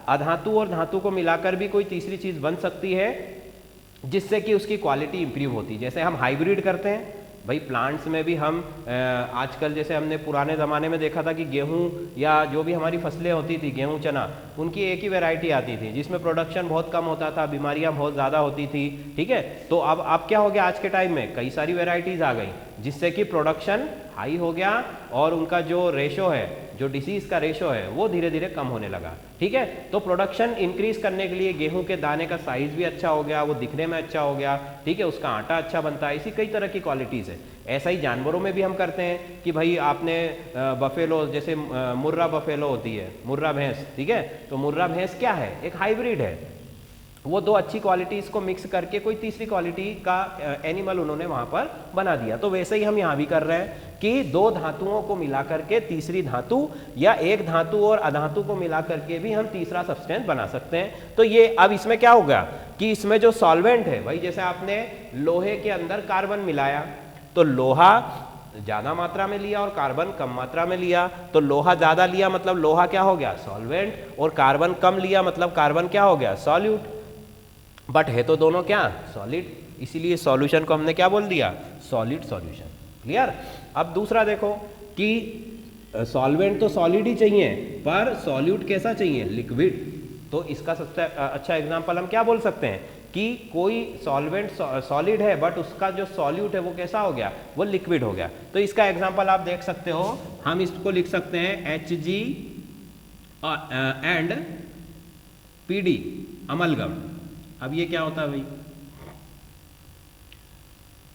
अधातु और धातु को मिलाकर भी कोई तीसरी चीज बन सकती है, जिससे कि उसकी क्वालिटी इंप्रूव होती है। जैसे हम हाइब्रिड करते हैं भाई, प्लांट्स में भी हम आजकल, जैसे हमने पुराने ज़माने में देखा था कि गेहूं या जो भी हमारी फसलें होती थी, गेहूं चना, उनकी एक ही वैरायटी आती थी जिसमें प्रोडक्शन बहुत कम होता था, बीमारियां बहुत ज़्यादा होती थी, ठीक है। तो अब क्या हो गया, आज के टाइम में कई सारी वैरायटीज़ आ गई जिससे कि प्रोडक्शन हाई हो गया और उनका जो रेशो है, जो डिसीज का रेशो है, वो धीरे धीरे कम होने लगा, ठीक है। तो प्रोडक्शन इंक्रीज करने के लिए गेहूं के दाने का साइज भी अच्छा हो गया, वो दिखने में अच्छा हो गया, ठीक है, उसका आटा अच्छा बनता है, इसी कई तरह की क्वालिटीज है। ऐसा ही जानवरों में भी हम करते हैं कि भाई आपने बफेलो, जैसे मुर्रा बफेलो होती है, मुर्रा भैंस, ठीक है। तो मुर्रा भैंस क्या है, एक हाइब्रिड है, वो दो अच्छी क्वालिटीज को मिक्स करके कोई तीसरी क्वालिटी का एनिमल उन्होंने वहां पर बना दिया। तो वैसे ही हम यहाँ भी कर रहे हैं कि दो धातुओं को मिला करके तीसरी धातु या एक धातु और अधातु को मिला करके भी हम तीसरा सब्सटेंस बना सकते हैं। तो ये अब इसमें क्या होगा कि इसमें जो सॉल्वेंट है, भाई जैसे आपने लोहे के अंदर कार्बन मिलाया, तो लोहा ज्यादा मात्रा में लिया और कार्बन कम मात्रा में लिया, तो लोहा ज्यादा लिया मतलब लोहा क्या हो गया, सॉल्वेंट, और कार्बन कम लिया मतलब कार्बन क्या हो गया, सॉल्यूट। बट है तो दोनों क्या, सॉलिड, इसीलिए सॉल्यूशन को हमने क्या बोल दिया, सॉलिड सॉल्यूशन। क्लियर। अब दूसरा देखो कि सॉल्वेंट तो सॉलिड ही चाहिए, पर सॉल्यूट कैसा चाहिए, लिक्विड। तो इसका सबसे अच्छा एग्जांपल हम क्या बोल सकते हैं कि कोई सॉल्वेंट सॉलिड है बट उसका जो सॉल्यूट है वो कैसा हो गया, वो लिक्विड हो गया। तो इसका एग्जांपल आप देख सकते हो, हम इसको लिख सकते हैं Hg एंड Pd अमलगम। अब ये क्या होता है भाई,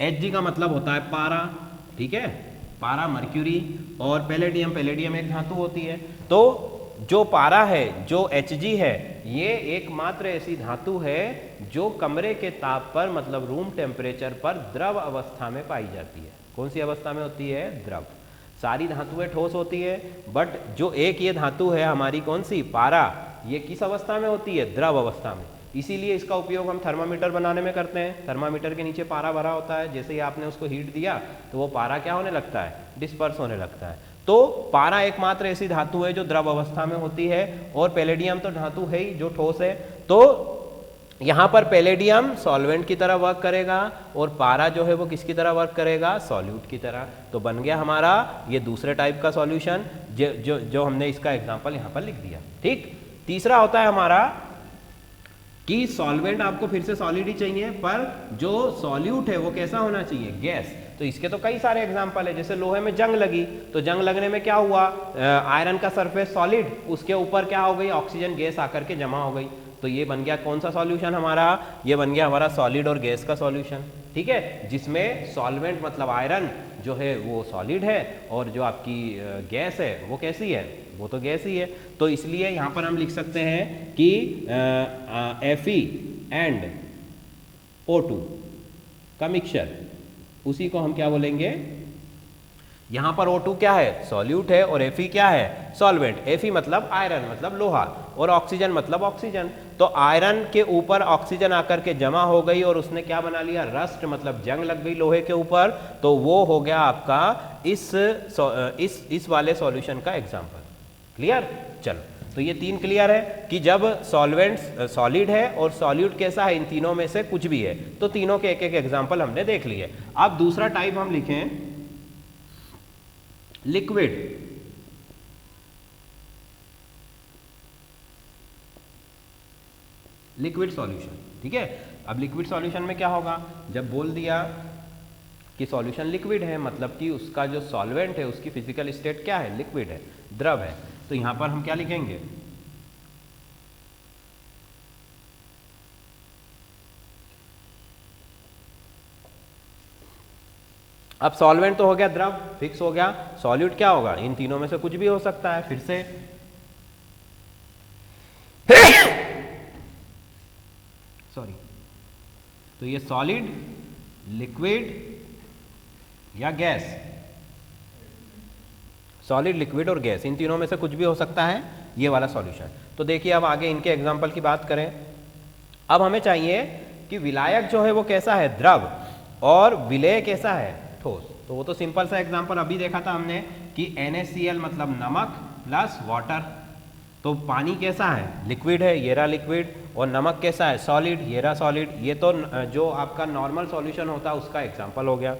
Hg का मतलब होता है पारा, ठीक है, पारा मर्क्यूरी, और पैलेडियम, पैलेडियम एक धातु होती है। तो जो पारा है, जो Hg है, ये एकमात्र ऐसी धातु है जो कमरे के ताप पर, मतलब रूम टेम्परेचर पर द्रव अवस्था में पाई जाती है। कौन सी अवस्था में होती है, द्रव। सारी धातुएं ठोस होती है, बट जो एक ये धातु है हमारी, कौन सी, पारा, ये किस अवस्था में होती है, द्रव अवस्था में। इसीलिए इसका उपयोग हम थर्मामीटर बनाने में करते हैं। थर्मामीटर के नीचे पारा भरा होता है, जैसे ही आपने उसको हीट दिया तो वो पारा क्या होने लगता है, डिस्पर्स होने लगता है। तो पारा एकमात्र ऐसी धातु है जो द्रव अवस्था में होती है, और पैलेडियम तो धातु है ही जो ठोस है। तो यहाँ पर पैलेडियम सॉल्वेंट की तरह वर्क करेगा और पारा जो है वो किसकी तरह वर्क करेगा, सॉल्यूट की तरह। तो बन गया हमारा ये दूसरे टाइप का सॉल्यूशन, जो हमने इसका एग्जाम्पल यहाँ पर लिख दिया, ठीक। तीसरा होता है हमारा कि सॉल्वेंट आपको फिर से सॉलिड ही चाहिए, पर जो सॉल्यूट है वो कैसा होना चाहिए, गैस। तो इसके तो कई सारे एग्जांपल है, जैसे लोहे में जंग लगी, तो जंग लगने में क्या हुआ, आयरन का सरफेस सॉलिड, उसके ऊपर क्या हो गई, ऑक्सीजन गैस आकर के जमा हो गई। तो ये बन गया कौन सा सॉल्यूशन हमारा, ये बन गया हमारा सॉलिड और गैस का सॉल्यूशन, ठीक है, जिसमें सॉल्वेंट मतलब आयरन जो है वो सॉलिड है, और जो आपकी गैस है वो कैसी है, वो तो गैस ही है। तो इसलिए यहाँ पर हम लिख सकते हैं कि Fe एंड O2 का मिक्सचर, उसी को हम क्या बोलेंगे, यहाँ पर O2 क्या है, सॉल्यूट है, और Fe क्या है, सॉल्वेंट। Fe मतलब आयरन, मतलब लोहा, और ऑक्सीजन मतलब ऑक्सीजन। तो आयरन के ऊपर ऑक्सीजन आकर के जमा हो गई और उसने क्या बना लिया, रस्ट, मतलब जंग लग गई लोहे के ऊपर। तो वो हो गया आपका इस वाले सॉल्यूशन का एग्जाम्पल। क्लियर। चलो, तो ये तीन क्लियर है कि जब सॉल्वेंट सॉलिड है और सॉल्यूट कैसा है, इन तीनों में से कुछ भी है, तो तीनों के एक एक एग्जांपल हमने देख लिए। अब दूसरा टाइप हम लिखें लिक्विड सॉल्यूशन। ठीक है, अब लिक्विड सॉल्यूशन में क्या होगा, जब बोल दिया कि सॉल्यूशन लिक्विड है मतलब कि उसका जो सॉल्वेंट है उसकी फिजिकल स्टेट क्या है, लिक्विड है, द्रव है। तो यहां पर हम क्या लिखेंगे, अब सॉल्वेंट तो हो गया, द्रव फिक्स हो गया, सॉल्यूट क्या होगा, इन तीनों में से कुछ भी हो सकता है। फिर से सॉरी, तो ये सॉलिड, लिक्विड या गैस, सॉलिड, लिक्विड और गैस, इन तीनों में से कुछ भी हो सकता है ये वाला सॉल्यूशन। तो देखिए अब आगे इनके एग्जांपल की बात करें। अब हमें चाहिए कि विलायक जो है वो कैसा है, द्रव, और विलेय कैसा है, ठोस। तो वो तो सिंपल सा एग्जांपल अभी देखा था हमने कि NaCl मतलब नमक प्लस वाटर। तो पानी कैसा है, लिक्विड है, ये रहा लिक्विड, और नमक कैसा है, सॉलिड, ये रहा सॉलिड। ये तो जो आपका नॉर्मल सॉल्यूशन होता है उसका एग्जांपल हो गया।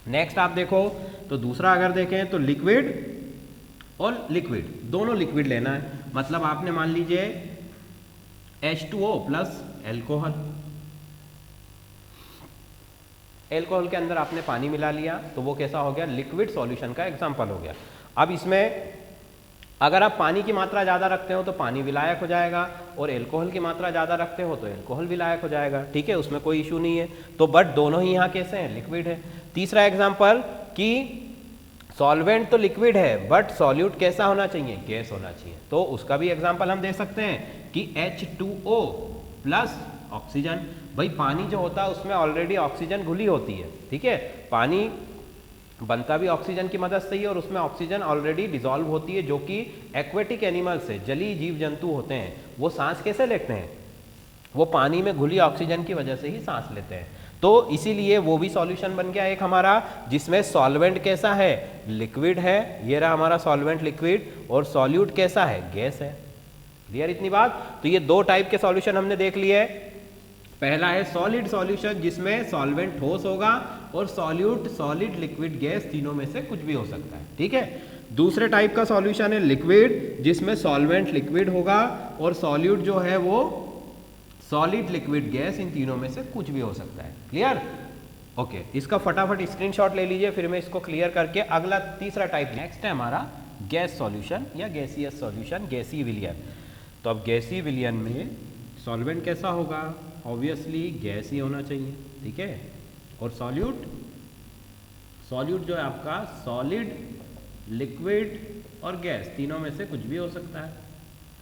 नेक्स्ट आप देखो तो दूसरा अगर देखें तो लिक्विड और लिक्विड दोनों लिक्विड लेना है, मतलब आपने मान लीजिए H2O प्लस एल्कोहल, एल्कोहल के अंदर आपने पानी मिला लिया तो वो कैसा हो गया, लिक्विड सॉल्यूशन का एग्जांपल हो गया। अब इसमें अगर आप पानी की मात्रा ज़्यादा रखते हो तो पानी विलायक हो जाएगा, और एल्कोहल की मात्रा ज़्यादा रखते हो तो एल्कोहल विलायक हो जाएगा। ठीक है, उसमें कोई इशू नहीं है। तो बट दोनों ही यहाँ कैसे हैं, लिक्विड है। तीसरा एग्जाम्पल कि सॉल्वेंट तो लिक्विड है बट सॉल्यूट कैसा होना चाहिए, गैस होना चाहिए। तो उसका भी एग्जाम्पल हम दे सकते हैं कि H2O प्लस ऑक्सीजन। भाई पानी जो होता है उसमें ऑलरेडी ऑक्सीजन घुली होती है। ठीक है, पानी बनता भी ऑक्सीजन की मदद से ही, और उसमें ऑक्सीजन ऑलरेडी डिसॉल्व होती है, जो कि एक्वेटिक एनिमल्स है, जलीय जीव जंतु होते हैं, वो सांस कैसे लेते हैं, वो पानी में घुली ऑक्सीजन की वजह से ही सांस लेते हैं। तो इसीलिए वो भी सॉल्यूशन बन गया एक हमारा, जिसमें सॉल्वेंट कैसा है, लिक्विड है, ये रहा हमारा सॉल्वेंट लिक्विड, और सॉल्यूट कैसा है, गैस है। क्लियर इतनी बात। तो ये दो टाइप के सॉल्यूशन हमने देख लिए। पहला है सॉलिड सॉल्यूशन जिसमें सॉल्वेंट ठोस होगा, और सॉल्यूट सॉलिड, लिक्विड, गैस तीनों में से कुछ भी हो सकता है। ठीक है। दूसरे टाइप का सॉल्यूशन है लिक्विड जिसमें सॉल्वेंट लिक्विड होगा और सॉल्यूट जो है वो सॉलिड, लिक्विड, गैस, इन तीनों में से कुछ भी हो सकता है। क्लियर। ओके, इसका फटाफट स्क्रीनशॉट ले लीजिए, फिर मैं इसको क्लियर करके अगला तीसरा टाइप नेक्स्ट है हमारा गैस सॉल्यूशन या गैसियस सॉल्यूशन, गैसीय विलयन। तो अब गैसीय विलयन में सॉल्वेंट कैसा होगा, ऑब्वियसली गैस ही होना चाहिए। ठीक है, और सॉल्यूट जो है आपका सॉलिड, लिक्विड और गैस, तीनों में से कुछ भी हो सकता है।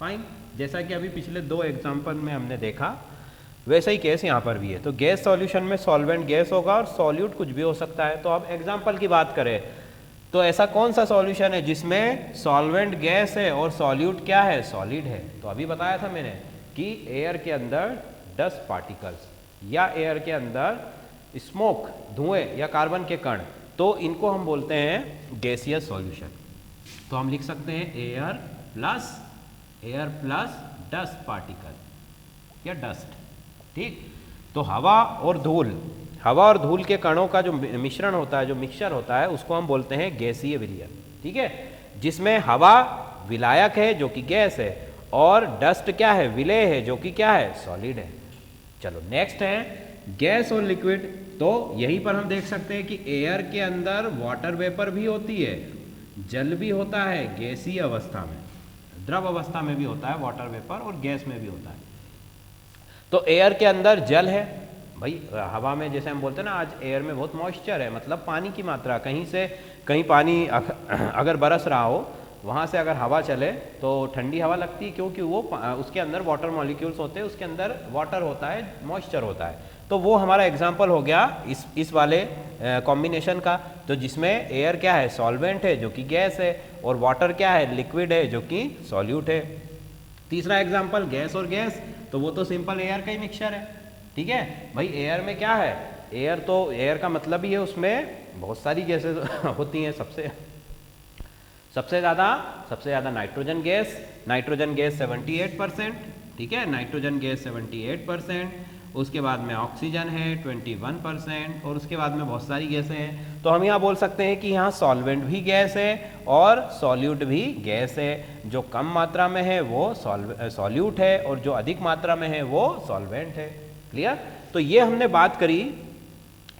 फाइन, जैसा कि अभी पिछले दो एग्जाम्पल में हमने देखा वैसा ही केस यहाँ पर भी है। तो गैस सॉल्यूशन में सॉल्वेंट गैस होगा और सॉल्यूट कुछ भी हो सकता है। तो अब एग्जाम्पल की बात करें तो ऐसा कौन सा सॉल्यूशन है जिसमें सॉल्वेंट गैस है और सॉल्यूट क्या है, सॉलिड है। तो अभी बताया था मैंने कि एयर के अंदर डस्ट पार्टिकल्स या एयर के अंदर स्मोक, धुएं या कार्बन के कण, तो इनको हम बोलते हैं गैसियस सॉल्यूशन। तो हम लिख सकते हैं एयर प्लस डस्ट पार्टिकल या डस्ट। ठीक, तो हवा और धूल के कणों का जो मिश्रण होता है, जो मिक्सचर होता है, उसको हम बोलते हैं गैसीय विलयन। ठीक है, जिसमें हवा विलायक है जो कि गैस है, और डस्ट क्या है, विलेय है जो कि क्या है, सॉलिड है। चलो नेक्स्ट है गैस और लिक्विड। तो यहीं पर हम देख सकते हैं कि एयर के अंदर वाटर वेपर भी होती है, जल भी होता है गैसीय अवस्था में, द्रव अवस्था में भी होता है वाटर वेपर, और गैस में भी होता है। तो एयर के अंदर जल है, भाई हवा में जैसे हम बोलते हैं ना, आज एयर में बहुत मॉइस्चर है, मतलब पानी की मात्रा, कहीं से कहीं पानी अगर बरस रहा हो, वहाँ से अगर हवा चले तो ठंडी हवा लगती है, क्योंकि वो उसके अंदर वाटर मॉलिक्यूल्स होते हैं, उसके अंदर वाटर होता है, मॉइस्चर होता है। तो वो हमारा एग्जाम्पल हो गया इस वाले कॉम्बिनेशन का। तो जिसमें एयर क्या है, सॉल्वेंट है जो कि गैस है, और वाटर क्या है, लिक्विड है जो कि सॉल्यूट है। तीसरा एग्जाम्पल गैस और गैस, तो वो तो सिंपल एयर का ही मिक्सचर है। ठीक है भाई, एयर में क्या है, एयर का मतलब ही है उसमें बहुत सारी गैसें होती हैं। सबसे ज़्यादा नाइट्रोजन गैस 78%। ठीक है, नाइट्रोजन गैस 78%, उसके बाद में ऑक्सीजन है 21% और उसके बाद में बहुत सारी गैसें हैं। तो हम यहाँ बोल सकते हैं कि यहाँ सॉल्वेंट भी गैस है और सॉल्यूट भी गैस है। जो कम मात्रा में है वो सॉल्यूट है और जो अधिक मात्रा में है वो सॉल्वेंट है। क्लियर? तो ये हमने बात करी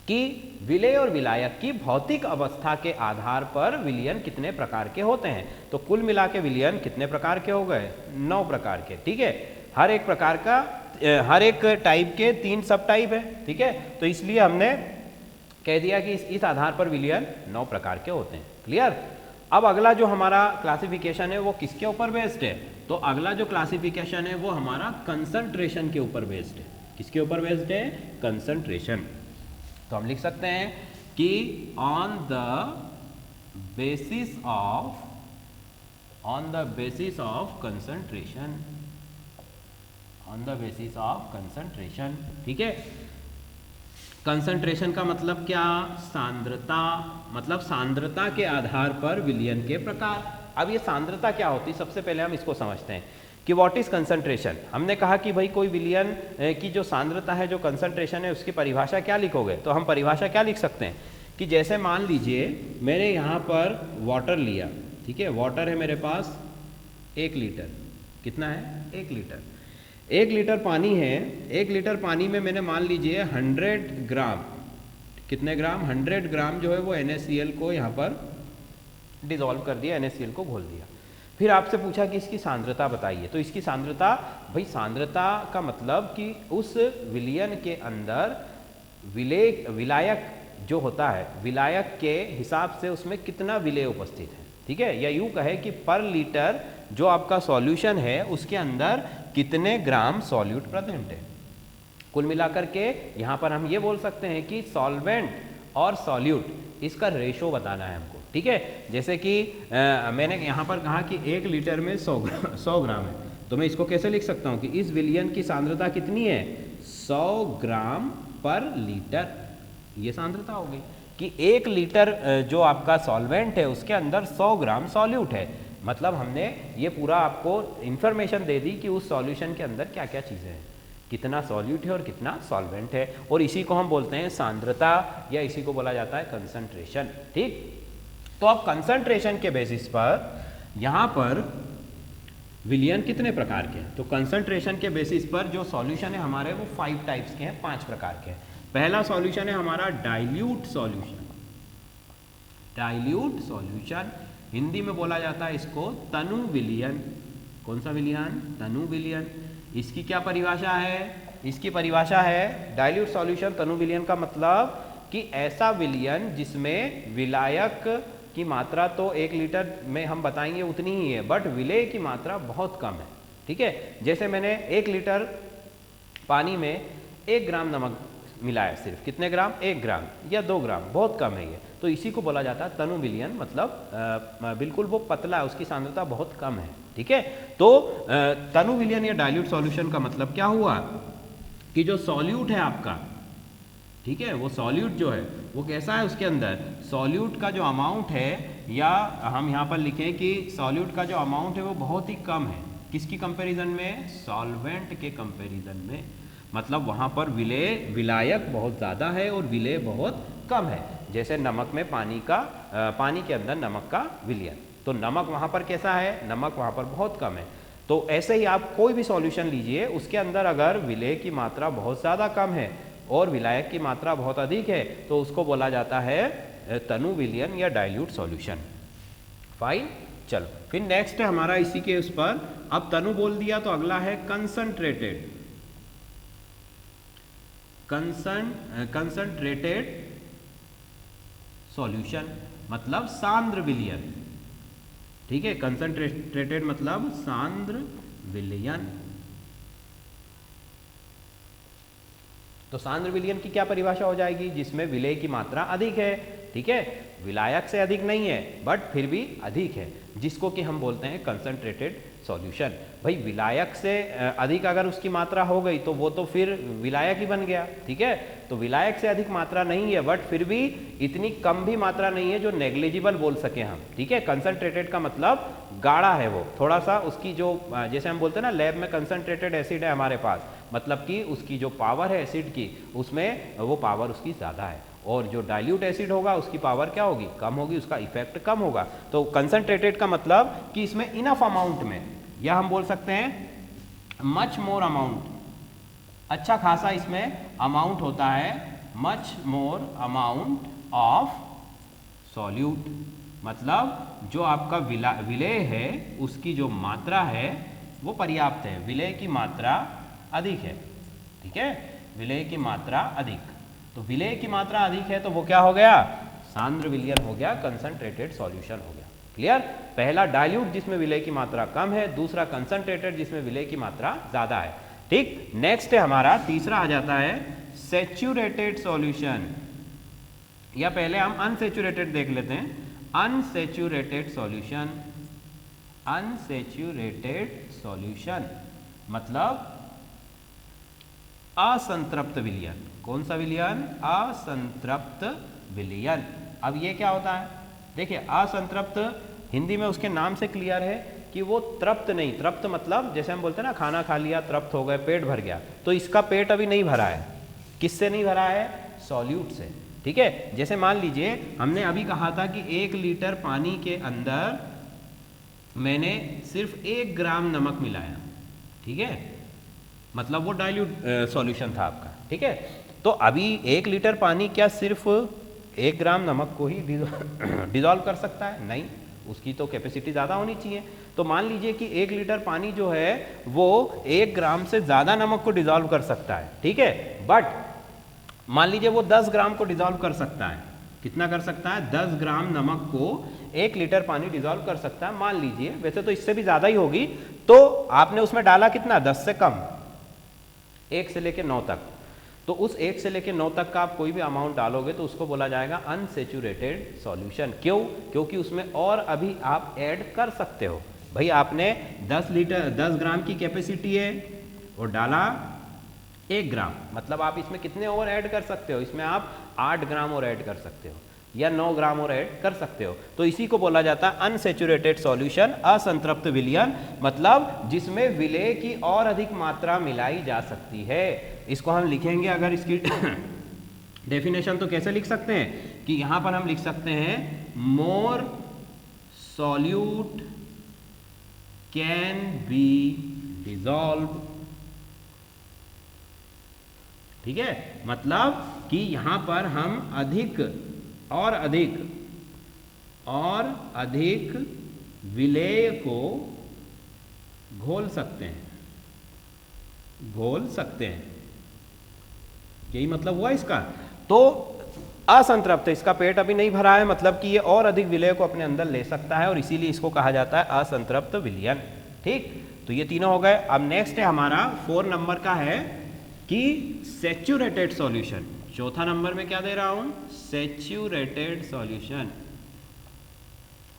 कि विलेय और विलायक की भौतिक अवस्था के आधार पर विलयन कितने प्रकार के होते हैं। तो कुल मिला के विलयन कितने प्रकार के हो गए? 9 प्रकार के। ठीक है, हर एक प्रकार का हर एक टाइप के 3 सब टाइप है। ठीक है, तो इसलिए हमने कह दिया कि इस आधार पर विलयन 9 प्रकार के होते हैं। क्लियर? अब अगला जो हमारा क्लासिफिकेशन है वो किसके ऊपर बेस्ड है? तो अगला जो क्लासिफिकेशन है वो हमारा कंसंट्रेशन के ऊपर बेस्ड है। किसके ऊपर बेस्ड है? कंसंट्रेशन। तो हम लिख सकते हैं कि on the basis of concentration, on the basis of concentration. ठीक है, कंसंट्रेशन का मतलब क्या? सांद्रता, मतलब सांद्रता के आधार पर विलयन के प्रकार। अब ये सांद्रता क्या होती है, सबसे पहले हम इसको समझते हैं कि व्हाट इज कंसंट्रेशन। हमने कहा कि भाई कोई विलयन की जो सांद्रता है, जो कंसंट्रेशन है, उसकी परिभाषा क्या लिखोगे? तो हम परिभाषा क्या लिख सकते हैं कि जैसे मान लीजिए मैंने यहाँ पर वाटर लिया। ठीक है, वाटर है मेरे पास 1 लीटर। कितना है? 1 लीटर। 1 लीटर पानी है। 1 लीटर पानी में मैंने मान लीजिए 100 ग्राम, कितने ग्राम? 100 ग्राम जो है वो NaCl को यहाँ पर डिजोल्व कर दिया, NaCl को घोल दिया। फिर आपसे पूछा कि इसकी सांद्रता बताइए। तो इसकी सांद्रता, भाई सांद्रता का मतलब कि उस विलयन के अंदर विलायक जो होता है, विलायक के हिसाब से उसमें कितना विलेय उपस्थित है। ठीक है, या यूं कहे कि पर लीटर जो आपका सॉल्यूशन है उसके अंदर कितने ग्राम सॉल्यूट प्रेजेंट है। कुल मिलाकर के यहाँ पर हम ये बोल सकते हैं कि सॉल्वेंट और सॉल्यूट इसका रेशो बताना है हमको। ठीक है, जैसे कि मैंने यहाँ पर कहा कि 1 लीटर में 100 ग्राम है, तो मैं इसको कैसे लिख सकता हूँ कि इस विलयन की सांद्रता कितनी है? 100 ग्राम पर लीटर। ये सांद्रता हो गई कि 1 लीटर जो आपका सॉल्वेंट है उसके अंदर 100 ग्राम सॉल्यूट है। मतलब हमने ये पूरा आपको इंफॉर्मेशन दे दी कि उस सॉल्यूशन के अंदर क्या क्या चीज़ें हैं, कितना सॉल्यूट है और कितना सॉल्वेंट है, और इसी को हम बोलते हैं सांद्रता या इसी को बोला जाता है कंसंट्रेशन। ठीक, तो अब कंसंट्रेशन के बेसिस पर यहाँ पर विलयन कितने प्रकार के हैं? तो कंसंट्रेशन के बेसिस पर जो सॉल्यूशन है हमारे वो 5 टाइप्स के हैं, 5 प्रकार के हैं। पहला सॉल्यूशन है हमारा dilute solution. Dilute solution, Hindi में बोला जाता है इसको तनु विलयन। कौन सा विलयन? तनु विलयन। इसकी क्या परिभाषा है? इसकी परिभाषा है डाइल्यूट सॉल्यूशन तनु विलयन का मतलब कि ऐसा विलयन जिसमें विलायक की मात्रा तो 1 लीटर में हम बताएंगे उतनी ही है, बट विलेय की मात्रा बहुत कम है। ठीक है, जैसे मैंने 1 लीटर पानी में 1 ग्राम नमक मिलाया, सिर्फ कितने ग्राम? 1 ग्राम या 2 ग्राम, बहुत कम है ये, तो इसी को बोला जाता है तनु विलयन। मतलब बिल्कुल वो पतला है, उसकी सांद्रता बहुत कम है। ठीक है, तो तनु विलयन या डाइल्यूट सॉल्यूशन का मतलब क्या हुआ कि जो सॉल्यूट है आपका, ठीक है, वो सॉल्यूट जो है वो कैसा है, उसके अंदर सॉल्यूट का जो अमाउंट है, या हम यहाँ पर लिखें कि सॉल्यूट का जो अमाउंट है वो बहुत ही कम है। किसकी कंपैरिजन में? सॉल्वेंट के कंपैरिजन में। मतलब वहाँ पर विलायक बहुत ज़्यादा है और विलेय बहुत कम है। जैसे नमक में पानी के अंदर नमक का विलयन, तो नमक वहाँ पर कैसा है? नमक वहाँ पर बहुत कम है। तो ऐसे ही आप कोई भी सॉल्यूशन लीजिए, उसके अंदर अगर विलेय की मात्रा बहुत ज़्यादा कम है और विलायक की मात्रा बहुत अधिक है तो उसको बोला जाता है तनु विलयन या डाइल्यूट सॉल्यूशन। फाइन, चलो फिर नेक्स्ट है हमारा इसी के उस पर, अब तनु बोल दिया तो अगला है कंसंट्रेटेड। कंसंट्रेटेड सॉल्यूशन मतलब सांद्र विलयन। ठीक है, कंसंट्रेटेड मतलब सांद्र विलयन। तो सांद्र विलयन की क्या परिभाषा हो जाएगी? जिसमें विलेय की मात्रा अधिक है। ठीक है, विलायक से अधिक नहीं है बट फिर भी अधिक है, जिसको कि हम बोलते हैं कंसंट्रेटेड सॉल्यूशन। भाई विलायक से अधिक अगर उसकी मात्रा हो गई तो वो तो फिर विलायक ही बन गया। ठीक है, तो विलायक से अधिक मात्रा नहीं है बट फिर भी इतनी कम भी मात्रा नहीं है जो नेग्लिजिबल बोल सके हम। ठीक है, कंसंट्रेटेड का मतलब गाढ़ा है, वो थोड़ा सा उसकी जो, जैसे हम बोलते हैं ना लैब में कंसंट्रेटेड एसिड है हमारे पास, मतलब कि उसकी जो पावर है एसिड की, उसमें वो पावर उसकी ज़्यादा है, और जो डाइल्यूट एसिड होगा उसकी पावर क्या होगी, कम होगी, उसका इफेक्ट कम होगा। तो कंसंट्रेटेड का मतलब कि इसमें इनफ अमाउंट में, या हम बोल सकते हैं मच मोर अमाउंट, अच्छा खासा इसमें अमाउंट होता है, much more amount of solute, मतलब जो आपका विलेय है उसकी जो मात्रा है वो पर्याप्त है, विलेय की मात्रा अधिक है। ठीक है, विलेय की मात्रा अधिक, तो विलेय की मात्रा अधिक है तो वो क्या हो गया, सांद्र विलयन हो गया, कंसंट्रेटेड सॉल्यूशन हो गया। क्लियर, पहला डाइल्यूट जिसमें विलेय की मात्रा कम है, दूसरा कंसंट्रेटेड जिसमें विलेय की मात्रा ज्यादा है। ठीक, नेक्स्ट है हमारा तीसरा आ जाता है सैचुरेटेड सॉल्यूशन, या पहले हम अनसैचुरेटेड देख लेते हैं। अनसैचुरेटेड सॉल्यूशन, अनसैचुरेटेड सॉल्यूशन मतलब असंतृप्त विलयन। कौन सा विलयन, असंतृप्त विलयन। अब ये क्या होता है, देखिए असंतृप्त हिंदी में उसके नाम से क्लियर है कि वो तृप्त नहीं, तृप्त मतलब जैसे हम बोलते हैं ना खाना खा लिया तृप्त हो गए, पेट भर गया, तो इसका पेट अभी नहीं भरा है। किससे नहीं भरा है, सॉल्यूट से। ठीक है, जैसे मान लीजिए हमने अभी कहा था कि 1 लीटर पानी के अंदर मैंने सिर्फ 1 ग्राम नमक मिलाया। ठीक है, मतलब वो डाइल्यूट सॉल्यूशन था आपका। ठीक है, तो अभी 1 लीटर पानी क्या सिर्फ 1 ग्राम नमक को ही डिजॉल्व कर सकता है, नहीं, उसकी तो कैपेसिटी ज़्यादा होनी चाहिए। तो मान लीजिए कि 1 लीटर पानी जो है वो 1 ग्राम से ज़्यादा नमक को डिजॉल्व कर सकता है। ठीक है, बट मान लीजिए वो 10 ग्राम को डिजॉल्व कर सकता है। कितना कर सकता है, 10 ग्राम नमक को 1 लीटर पानी डिजॉल्व कर सकता है। मान लीजिए, वैसे तो इससे भी ज़्यादा ही होगी, तो आपने उसमें डाला कितना, 10 से कम, 1 से लेकर 9 तक। तो उस 1 से लेकर 9 तक का आप कोई भी अमाउंट डालोगे तो उसको बोला जाएगा अनसैचुरेटेड सॉल्यूशन। क्यों, क्योंकि उसमें और अभी आप ऐड कर सकते हो। भाई आपने 10 ग्राम की कैपेसिटी है और डाला 1 ग्राम, मतलब आप इसमें कितने और ऐड कर सकते हो, इसमें आप 8 ग्राम और ऐड कर सकते हो या 9 ग्राम और ऐड कर सकते हो। तो इसी को बोला जाता है अनसैचुरेटेड सॉल्यूशन, असंतृप्त विलयन, मतलब जिसमें विलेय की और अधिक मात्रा मिलाई जा सकती है। इसको हम लिखेंगे, अगर इसकी डेफिनेशन तो कैसे लिख सकते हैं कि यहां पर हम लिख सकते हैं मोर सॉल्यूट कैन बी डिसॉल्व। ठीक है, मतलब कि यहां पर हम अधिक और अधिक विलेय को घोल सकते हैं, यही मतलब हुआ इसका। तो असंतृप्त, इसका पेट अभी नहीं भरा है, मतलब कि ये और अधिक विलेय को अपने अंदर ले सकता है और इसीलिए इसको कहा जाता है असंतृप्त विलयन। ठीक, तो ये तीनों हो गए। अब नेक्स्ट है हमारा 4 नंबर का है कि सैचुरेटेड सॉल्यूशन। चौथा नंबर में क्या दे रहा हूं, सैचुरेटेड सॉल्यूशन,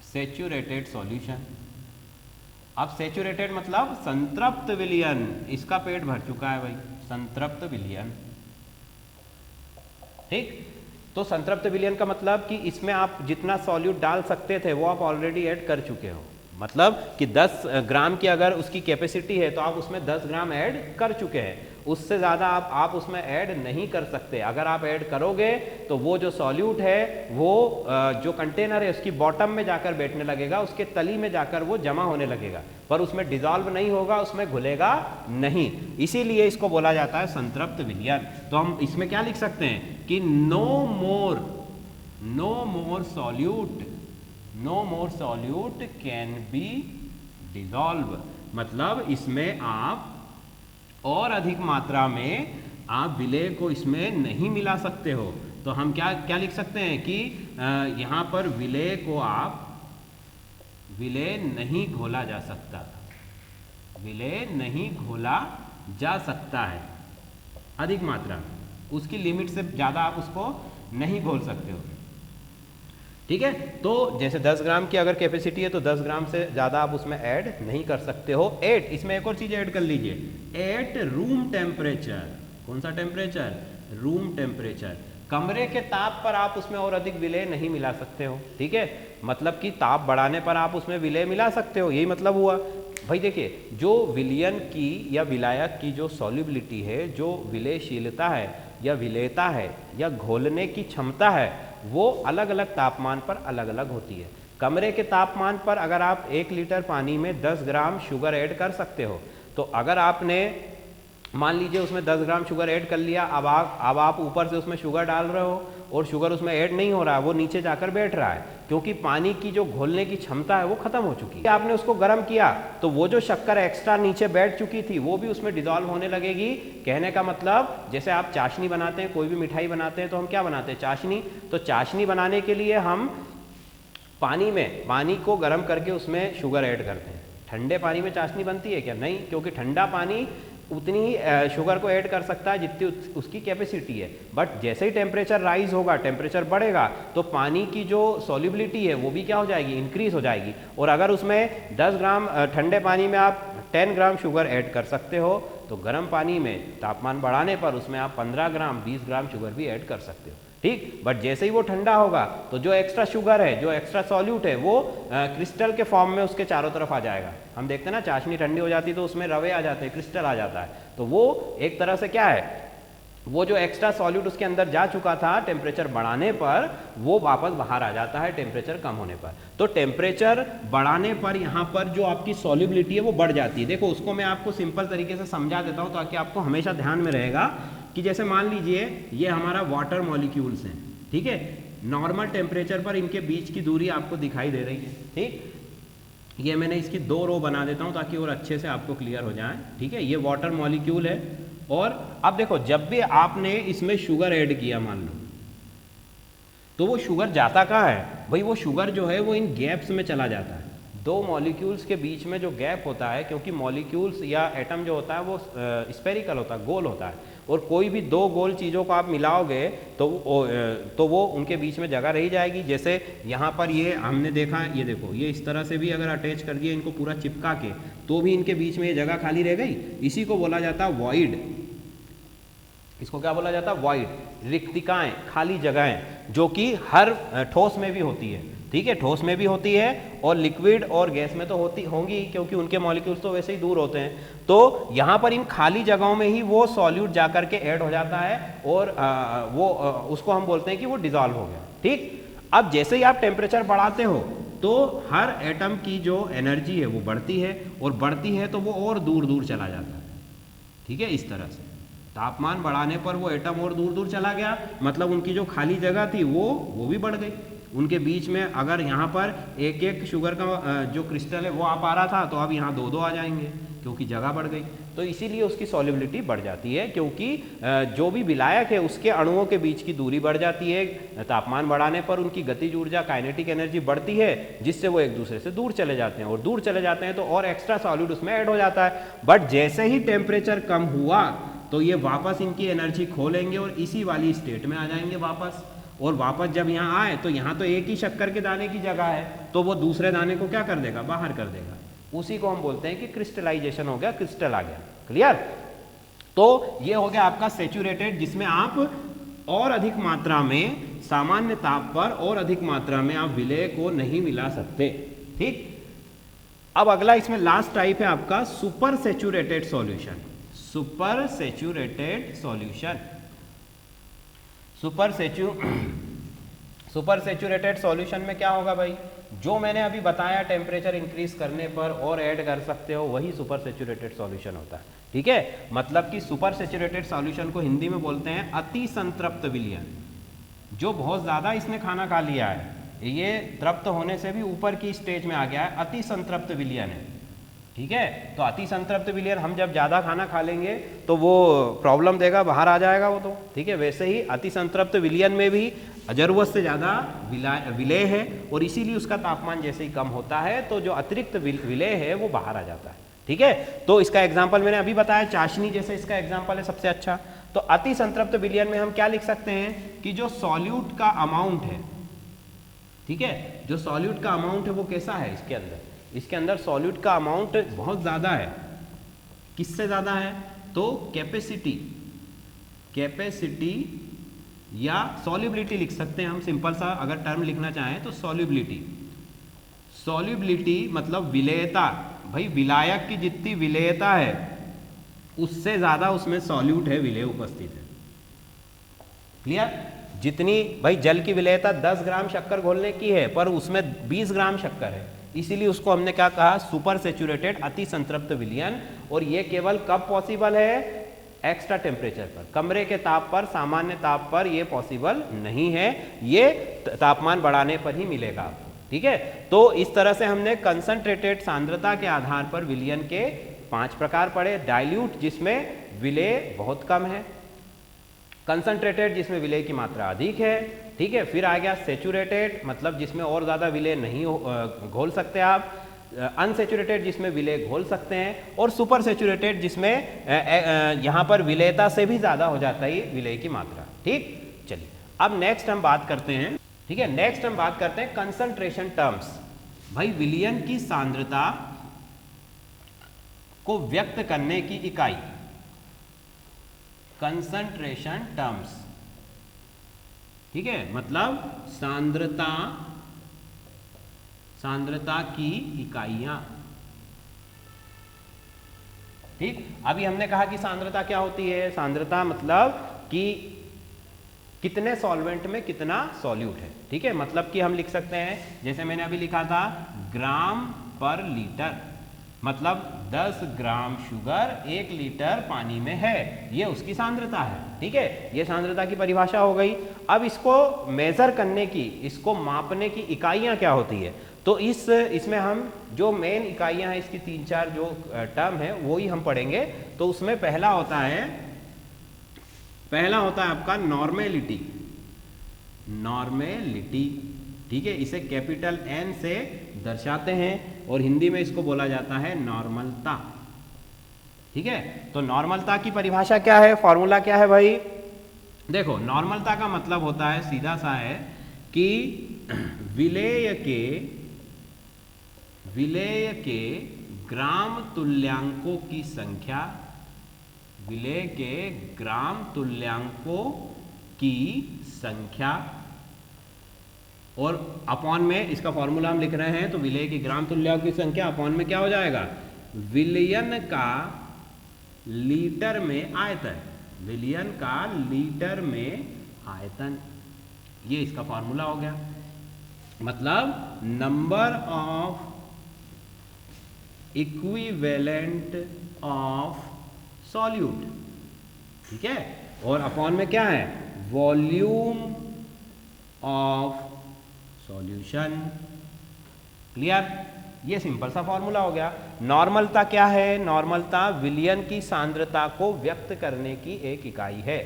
सैचुरेटेड सॉल्यूशन। अब सैचुरेटेड मतलब संतृप्त विलयन, इसका पेट भर चुका है भाई, संतृप्त विलयन। ठीक, तो संतृप्त विलयन का मतलब कि इसमें आप जितना सॉल्यूट डाल सकते थे वो आप ऑलरेडी ऐड कर चुके हो, मतलब कि 10 ग्राम की अगर उसकी कैपेसिटी है तो आप उसमें 10 ग्राम ऐड कर चुके हैं, उससे ज़्यादा आप उसमें ऐड नहीं कर सकते। अगर आप ऐड करोगे तो वो जो सॉल्यूट है वो जो कंटेनर है उसकी बॉटम में जाकर बैठने लगेगा, उसके तली में जाकर वो जमा होने लगेगा, पर उसमें डिसॉल्व नहीं होगा, उसमें घुलेगा नहीं। इसीलिए इसको बोला जाता है संतृप्त विलयन। तो हम इसमें क्या लिख सकते हैं कि no more solute can be dissolve, मतलब इसमें आप और अधिक मात्रा में आप विलेय को इसमें नहीं मिला सकते हो। तो हम क्या लिख सकते हैं कि यहाँ पर विलेय को विलेय नहीं घोला जा सकता, विलेय नहीं घोला जा सकता है अधिक मात्रा, उसकी लिमिट से ज़्यादा आप उसको नहीं घोल सकते हो। ठीक है, तो जैसे 10 ग्राम की अगर कैपेसिटी है तो 10 ग्राम से ज़्यादा आप उसमें ऐड नहीं कर सकते हो। एट, इसमें एक और चीज़ ऐड कर लीजिए, एट रूम टेम्परेचर। कौन सा टेम्परेचर, रूम टेम्परेचर। कमरे के ताप पर आप उसमें और अधिक विलेय नहीं मिला सकते हो। ठीक है, मतलब कि ताप बढ़ाने पर आप उसमें विलेय मिला सकते हो, यही मतलब हुआ। भाई देखिए, जो विलयन की या विलायक की जो सॉल्युबिलिटी है, जो विलयशीलता है या विलेयता है या घोलने की क्षमता है, वो अलग अलग तापमान पर अलग अलग होती है। कमरे के तापमान पर अगर आप 1 लीटर पानी में 10 ग्राम शुगर ऐड कर सकते हो, तो अगर आपने मान लीजिए उसमें 10 ग्राम शुगर ऐड कर लिया, अब आप ऊपर से उसमें शुगर डाल रहे हो और शुगर उसमें ऐड नहीं हो रहा है, वो नीचे जाकर बैठ रहा है, क्योंकि पानी की जो घोलने की क्षमता है वो खत्म हो चुकी है। आपने उसको गर्म किया तो वो जो शक्कर एक्स्ट्रा नीचे बैठ चुकी थी वो भी उसमें डिजॉल्व होने लगेगी। कहने का मतलब, जैसे आप चाशनी बनाते हैं, कोई भी मिठाई बनाते हैं, तो हम क्या बनाते हैं? चाशनी। तो चाशनी बनाने के लिए हम पानी को गर्म करके उसमें शुगर ऐड करते हैं। ठंडे पानी में चाशनी बनती है क्या? नहीं, क्योंकि ठंडा पानी उतनी ही शुगर को ऐड कर सकता है जितनी उसकी कैपेसिटी है। बट जैसे ही टेम्परेचर राइज होगा, टेम्परेचर बढ़ेगा, तो पानी की जो सॉल्युबिलिटी है वो भी क्या हो जाएगी? इंक्रीज हो जाएगी। और अगर उसमें 10 ग्राम ठंडे पानी में आप 10 ग्राम शुगर ऐड कर सकते हो, तो गर्म पानी में तापमान बढ़ाने पर उसमें आप 15 ग्राम 20 ग्राम शुगर भी ऐड कर सकते हो। ठीक, बट जैसे ही वो ठंडा होगा तो जो एक्स्ट्रा शुगर है, जो एक्स्ट्रा सॉल्यूट है, वो क्रिस्टल के फॉर्म में उसके चारों तरफ आ जाएगा। हम देखते हैं ना, चाशनी ठंडी हो जाती है तो उसमें रवे आ जाते हैं, क्रिस्टल आ जाता है। तो वो एक तरह से क्या है, वो जो एक्स्ट्रा सॉल्यूट उसके अंदर जा चुका था टेम्परेचर बढ़ाने पर, वो वापस बाहर आ जाता है टेम्परेचर कम होने पर। तो टेम्परेचर बढ़ाने पर यहाँ पर जो आपकी सॉल्युबिलिटी है वो बढ़ जाती है। देखो, उसको मैं आपको सिंपल तरीके से समझा देता हूँ ताकि आपको हमेशा ध्यान में रहेगा कि जैसे मान लीजिए ये हमारा वाटर मॉलिक्यूल्स हैं, ठीक है। नॉर्मल टेम्परेचर पर इनके बीच की दूरी आपको दिखाई दे रही है, ठीक। ये मैंने इसकी 2 रो बना देता हूँ ताकि और अच्छे से आपको क्लियर हो जाए, ठीक है। ये वाटर मॉलिक्यूल है, और अब देखो, जब भी आपने इसमें शुगर ऐड किया मान लो, तो वो शुगर जाता कहाँ है भाई? वो शुगर जो है वो इन गैप्स में चला जाता है। 2 मॉलिक्यूल्स के बीच में जो गैप होता है, क्योंकि मॉलिक्यूल्स या एटम जो होता है वो स्फेरिकल होता है, गोल होता है, और कोई भी 2 गोल चीज़ों को आप मिलाओगे तो वो उनके बीच में जगह रही जाएगी। जैसे यहाँ पर ये हमने देखा, ये देखो, ये इस तरह से भी अगर अटैच कर दिए इनको पूरा चिपका के, तो भी इनके बीच में ये जगह खाली रह गई। इसी को बोला जाता है वॉइड। इसको क्या बोला जाता है? वॉइड, रिक्तिकाएं, खाली जगहें, जो कि हर ठोस में भी होती है, ठीक है। ठोस में भी होती है और लिक्विड और गैस में तो होंगी, क्योंकि उनके मॉलिक्यूल्स तो वैसे ही दूर होते हैं। तो यहाँ पर इन खाली जगहों में ही वो सॉल्यूट जाकर के ऐड हो जाता है, और उसको हम बोलते हैं कि वो डिजॉल्व हो गया, ठीक। अब जैसे ही आप टेम्परेचर बढ़ाते हो तो हर एटम की जो एनर्जी है वो बढ़ती है, और बढ़ती है तो वो और दूर दूर चला जाता है, ठीक है। इस तरह से तापमान बढ़ाने पर वो एटम और दूर दूर चला गया, मतलब उनकी जो खाली जगह थी वो भी बढ़ गई। उनके बीच में अगर यहाँ पर एक एक शुगर का जो क्रिस्टल है वो आ पा रहा था, तो अब यहाँ 2-2 आ जाएंगे, क्योंकि जगह बढ़ गई। तो इसीलिए उसकी सॉल्युबिलिटी बढ़ जाती है, क्योंकि जो भी विलायक है उसके अणुओं के बीच की दूरी बढ़ जाती है। तापमान बढ़ाने पर उनकी गतिज ऊर्जा, काइनेटिक एनर्जी बढ़ती है, जिससे वो एक दूसरे से दूर चले जाते हैं, और दूर चले जाते हैं तो और एक्स्ट्रा सॉल्यूट उसमें ऐड हो जाता है। बट जैसे ही टेम्परेचर कम हुआ तो ये वापस इनकी एनर्जी खो लेंगे और इसी वाली स्टेट में आ जाएंगे वापस। और वापस जब यहाँ आए तो यहाँ तो एक ही शक्कर के दाने की जगह है, तो वो दूसरे दाने को क्या कर देगा? बाहर कर देगा। उसी को हम बोलते हैं कि क्रिस्टलाइजेशन हो गया, क्रिस्टल आ गया। क्लियर? तो ये हो गया आपका सैचुरेटेड, जिसमें आप और अधिक मात्रा में, सामान्य ताप पर और अधिक मात्रा में आप विलय को नहीं मिला सकते, ठीक। अब अगला इसमें लास्ट टाइप है आपका super saturated solution. Super saturated solution, super saturated solution में क्या होगा भाई? जो मैंने अभी बताया, टेम्परेचर इंक्रीज करने पर और ऐड कर सकते हो, वही सुपर सैचुरेटेड सॉल्यूशन होता है, ठीक है। मतलब कि सुपर सैचुरेटेड सॉल्यूशन को हिंदी में बोलते हैं अति संतृप्त विलयन। जो बहुत ज्यादा इसने खाना खा लिया है, ये तृप्त होने से भी ऊपर की स्टेज में आ गया है, अति संतृप्त विलयन है, ठीक है। तो अति संतृप्त विलयन, हम जब ज्यादा खाना खा लेंगे तो वो प्रॉब्लम देगा, बाहर आ जाएगा वो तो, ठीक है। वैसे ही अति संतृप्त विलयन में भी जरूरत से ज्यादा विलय है, और इसीलिए उसका तापमान जैसे ही कम होता है तो जो अतिरिक्त विलय है वो बाहर आ जाता है, ठीक है। तो इसका एग्जाम्पल मैंने अभी बताया, चाशनी जैसे इसका एग्जाम्पल है सबसे अच्छा। तो अति संतृप्त विलयन में हम क्या लिख सकते हैं कि जो सॉल्यूट का अमाउंट है, ठीक है, जो सॉल्यूट का अमाउंट है वो कैसा है? इसके अंदर सॉल्यूट का अमाउंट बहुत ज्यादा है। किससे ज्यादा है? तो कैपेसिटी या सॉल्युबिलिटी लिख सकते हैं हम, सिंपल सा अगर टर्म लिखना चाहें तो सॉल्युबिलिटी मतलब विलेयता, भाई विलायक की जितनी विलेयता है उससे ज्यादा उसमें सॉल्यूट है, विलेय उपस्थित है। क्लियर? जितनी भाई जल की विलेयता 10 ग्राम शक्कर घोलने की है पर उसमें 20 ग्राम शक्कर है, इसीलिए उसको हमने क्या कहा, सुपर सेचुरेटेड अति संतृप्त विलयन। और ये केवल कब पॉसिबल है? एक्स्ट्रा टेम्परेचर पर, कमरे के ताप पर, सामान्य ताप पर ये पॉसिबल नहीं है, ये तापमान बढ़ाने पर ही मिलेगा आपको। ठीक है, तो इस तरह से हमने कंसंट्रेटेड सांद्रता के आधार पर विलयन के 5 प्रकार पढ़े। डाइल्यूट जिसमें विलेय बहुत कम है, कंसंट्रेटेड जिसमें विलेय की मात्रा अधिक है। ठीक है, फिर आ गया सेचुरेटेड, मतलब जिसमें और ज्यादा विलेय नहीं घोल सकते आप, अनसेचुरेटेड जिसमें विलेय घोल सकते हैं, और सुपर सेचुरेटेड जिसमें यहां पर विलेयता से भी ज्यादा हो जाता है विलेय की मात्रा। ठीक, चलिए अब नेक्स्ट हम बात करते हैं। ठीक है, नेक्स्ट हम बात करते हैं कंसंट्रेशन टर्म्स। भाई विलयन की सांद्रता को व्यक्त करने की इकाई, कंसंट्रेशन टर्म्स। ठीक है, मतलब सांद्रता की इकाइयां। ठीक, अभी हमने कहा कि सांद्रता क्या होती है। सांद्रता मतलब कि कितने सॉल्वेंट में कितना सॉल्यूट है। ठीक है, मतलब कि हम लिख सकते हैं, जैसे मैंने अभी लिखा था ग्राम पर लीटर, मतलब 10 ग्राम शुगर 1 लीटर पानी में है, ये उसकी सांद्रता है। ठीक है, ये सांद्रता की परिभाषा हो गई। अब इसको मेजर करने की, इसको मापने की इकाइयां क्या होती है, तो इसमें हम जो मेन इकाइयां हैं, इसकी 3-4 जो टर्म है वो ही हम पढ़ेंगे। तो उसमें पहला होता है आपका नॉर्मेलिटी। नॉर्मेलिटी, ठीक है, इसे कैपिटल N से दर्शाते हैं और हिंदी में इसको बोला जाता है नॉर्मलता। ठीक है, तो नॉर्मलता की परिभाषा क्या है, फॉर्मूला क्या है भाई? देखो, नॉर्मलता का मतलब होता है, सीधा सा है कि विलेय के ग्राम तुल्यांकों की संख्या, विलेय के ग्राम तुल्यांकों की संख्या, और अपॉन में इसका फॉर्मूला हम लिख रहे हैं, तो विलेय की ग्राम तुल्यांकों की संख्या अपॉन में क्या हो जाएगा, विलयन का लीटर में आयतन, विलयन का लीटर में आयतन, ये इसका फॉर्मूला हो गया। मतलब number of equivalent of solute. ठीक है, और अपॉन में क्या है, वॉल्यूम ऑफ सॉल्यूशन। क्लियर? ये सिंपल सा फॉर्मूला हो गया। नॉर्मलता क्या है? नॉर्मलता विलयन की सांद्रता को व्यक्त करने की एक इकाई है।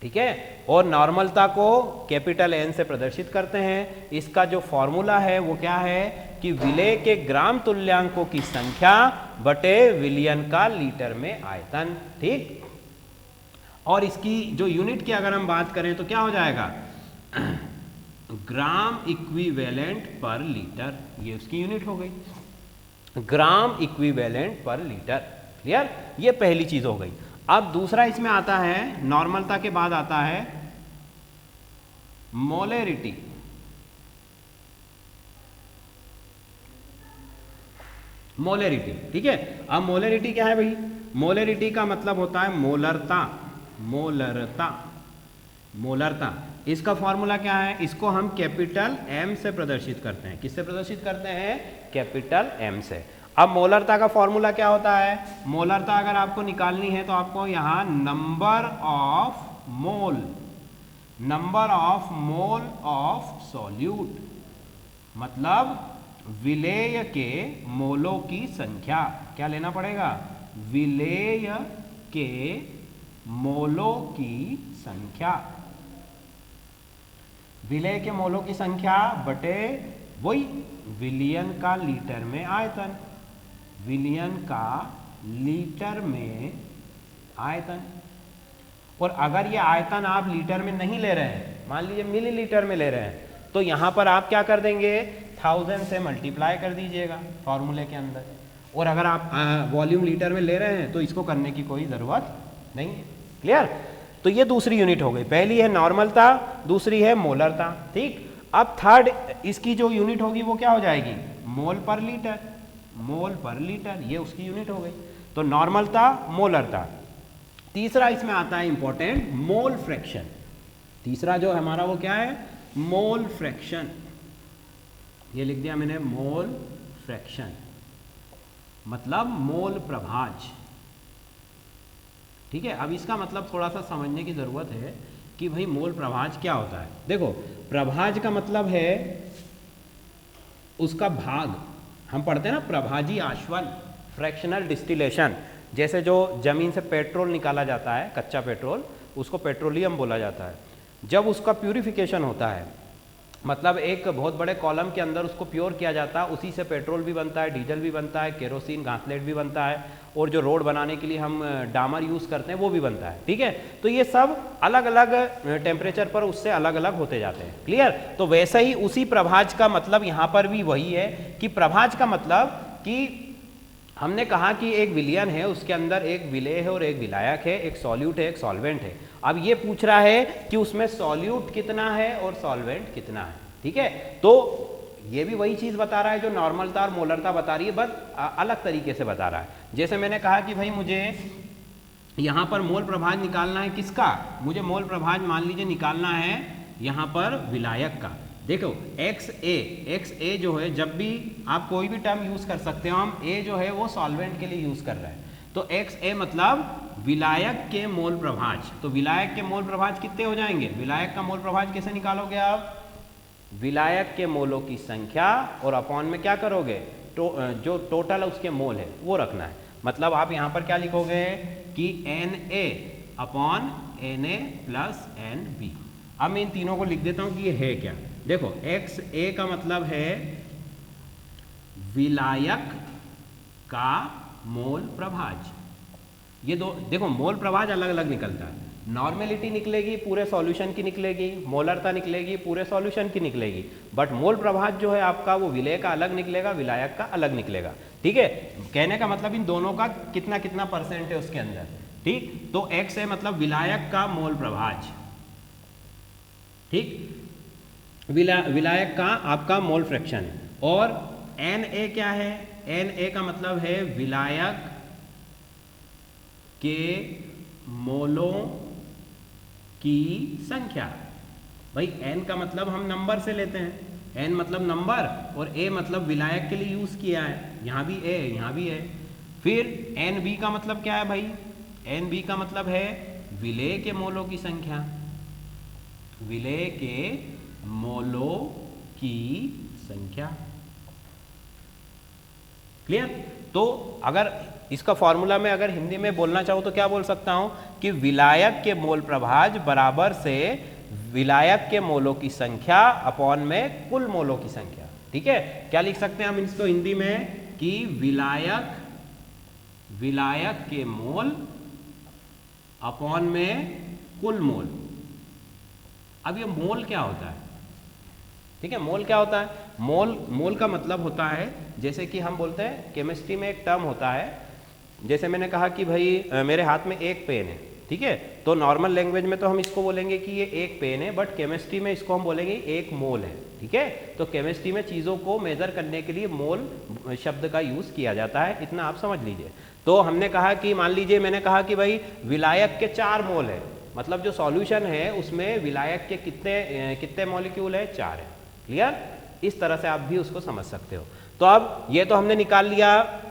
ठीक है, और नॉर्मलता को कैपिटल N से प्रदर्शित करते हैं। इसका जो फॉर्मूला है वो क्या है कि विलेय के ग्राम तुल्यांकों की संख्या बटे विलयन का लीटर में आयतन। ठीक, और इसकी जो यूनिट की अगर हम बात करें तो क्या हो जाएगा, ग्राम इक्विवेलेंट पर लीटर, ये उसकी यूनिट हो गई, ग्राम इक्विवेलेंट पर लीटर। क्लियर? ये पहली चीज हो गई। अब दूसरा इसमें आता है, नॉर्मलता के बाद आता है मोलेरिटी। मोलेरिटी, ठीक है। अब मोलेरिटी क्या है भाई? मोलेरिटी का मतलब होता है मोलरता। मोलरता, मोलरता, इसका फॉर्मूला क्या है? इसको हम कैपिटल M से प्रदर्शित करते हैं। किससे प्रदर्शित करते हैं? कैपिटल M से। अब मोलरता का फॉर्मूला क्या होता है? मोलरता अगर आपको निकालनी है तो आपको यहां number of mole, number of mole of solute, मतलब विलेय के मोलों की संख्या, क्या लेना पड़ेगा? विलेय के मोलों की संख्या, विलेय के मोलों की संख्या बटे वही विलयन का लीटर में आयतन, विलयन का लीटर में आयतन। और अगर ये आयतन आप लीटर में नहीं ले रहे हैं, मान लीजिए मिलीलीटर में ले रहे हैं, तो यहां पर आप क्या कर देंगे? 1000 से मल्टीप्लाई कर दीजिएगा फॉर्मूले के अंदर। और अगर आप वॉल्यूम लीटर में ले रहे हैं तो इसको करने की कोई जरूरत नहीं है। क्लियर? तो ये दूसरी यूनिट हो गई। पहली है नॉर्मलता, दूसरी है मोलरता। ठीक, अब थर्ड इसकी जो यूनिट होगी वो क्या हो जाएगी? मोल पर लीटर। मोल पर लीटर, ये उसकी यूनिट हो गई। तो नॉर्मलता, मोलरता। तीसरा इसमें आता है इंपॉर्टेंट, मोल फ्रैक्शन। तीसरा जो हमारा वो क्या है, मोल फ्रैक्शन। ये लिख दिया मैंने, मोल फ्रैक्शन मतलब मोल प्रभाज। ठीक है, अब इसका मतलब थोड़ा सा समझने की जरूरत है कि भाई मोल प्रभाज क्या होता है। देखो, प्रभाज का मतलब है उसका भाग। हम पढ़ते हैं ना प्रभाजी आश्वन, फ्रैक्शनल डिस्टिलेशन। जैसे जो जमीन से पेट्रोल निकाला जाता है, कच्चा पेट्रोल, उसको पेट्रोलियम बोला जाता है। जब उसका प्यूरिफिकेशन होता है, मतलब एक बहुत बड़े कॉलम के अंदर उसको प्योर किया जाता है, उसी से पेट्रोल भी बनता है, डीजल भी बनता है, केरोसिन, घासलेट भी बनता है, और जो रोड बनाने के लिए हम डामर यूज़ करते हैं वो भी बनता है। ठीक है, तो ये सब अलग अलग टेम्परेचर पर उससे अलग अलग होते जाते हैं। क्लियर? तो वैसे ही उसी प्रभाज का मतलब यहाँ पर भी वही है कि प्रभाज का मतलब कि हमने कहा कि एक विलयन है, उसके अंदर एक विलेय है और एक विलायक है, एक सॉल्यूट है, एक सॉल्वेंट है। अब ये पूछ रहा है कि उसमें सॉल्यूट कितना है और सॉल्वेंट कितना है। ठीक है, तो ये भी वही चीज़ बता रहा है जो नॉर्मलता और मोलरता बता रही है, बस अलग तरीके से बता रहा है। जैसे मैंने कहा कि भाई मुझे यहाँ पर मोल प्रभाज निकालना है, किसका? मुझे मोल प्रभाज मान लीजिए निकालना है यहाँ पर विलायक का। देखो XA जो है, जब भी आप कोई भी टर्म यूज कर सकते हो, हम A जो है वो सॉल्वेंट के लिए यूज कर रहे हैं, तो XA मतलब विलायक के मोल प्रभाज। तो विलायक के मोल प्रभाज कितने हो जाएंगे? विलायक का मोल प्रभाज कैसे निकालोगे आप? विलायक के मोलों की संख्या और अपॉन में क्या करोगे, जो टोटल उसके मोल है वो रखना है। मतलब आप यहाँ पर क्या लिखोगे कि Na upon Na plus NB। अब मैं इन तीनों को लिख देता हूँ कि ये है क्या। देखो, XA का मतलब है विलायक का मोल प्रभाज। ये दो देखो, मोल प्रभाज अलग अलग निकलता है। नॉर्मेलिटी निकलेगी पूरे सॉल्यूशन की निकलेगी, मोलरता निकलेगी पूरे सॉल्यूशन की निकलेगी, बट मोल प्रभाज जो है आपका वो विलेय का अलग निकलेगा, विलायक का अलग निकलेगा। ठीक है, कहने का मतलब इन दोनों का कितना कितना परसेंट है उसके अंदर। ठीक, तो XA मतलब विलायक का मोल प्रभाज। ठीक, विलायक का आपका मोल फ्रैक्शन। और Na क्या है? Na का मतलब है विलायक के मोलों की संख्या। भाई N का मतलब हम नंबर से लेते हैं, N मतलब नंबर और A मतलब विलायक के लिए यूज किया है, यहाँ भी A यहाँ भी है। फिर NB का मतलब क्या है भाई? NB का मतलब है विलेय के मोलों की संख्या, विलेय के मोलों की संख्या। क्लियर? तो अगर इसका फॉर्मूला में अगर हिंदी में बोलना चाहूँ तो क्या बोल सकता हूँ कि विलायक के मोल प्रभाज बराबर से विलायक के मोलों की संख्या अपॉन में कुल मोलों की संख्या। ठीक है, क्या लिख सकते हैं हम इसको हिंदी में कि विलायक के मोल अपॉन में कुल मोल। अब ये मोल क्या होता है? ठीक है, मोल क्या होता है? मोल का मतलब होता है, जैसे कि हम बोलते हैं केमिस्ट्री में एक टर्म होता है, जैसे मैंने कहा कि भाई मेरे हाथ में एक पेन है। ठीक है, तो नॉर्मल लैंग्वेज में तो हम इसको बोलेंगे कि ये एक पेन है, बट केमिस्ट्री में इसको हम बोलेंगे एक मोल है। ठीक है, तो केमिस्ट्री में चीज़ों को मेजर करने के लिए मोल शब्द का यूज़ किया जाता है, इतना आप समझ लीजिए। तो हमने कहा कि मान लीजिए मैंने कहा कि भाई विलायक के 4 मोल है, मतलब जो सॉल्यूशन है उसमें विलायक के कितने मॉलिक्यूल है? 4 है। क्लियर? इस तरह से आप भी उसको समझ सकते हो। तो अब ये तो हमने निकाल लिया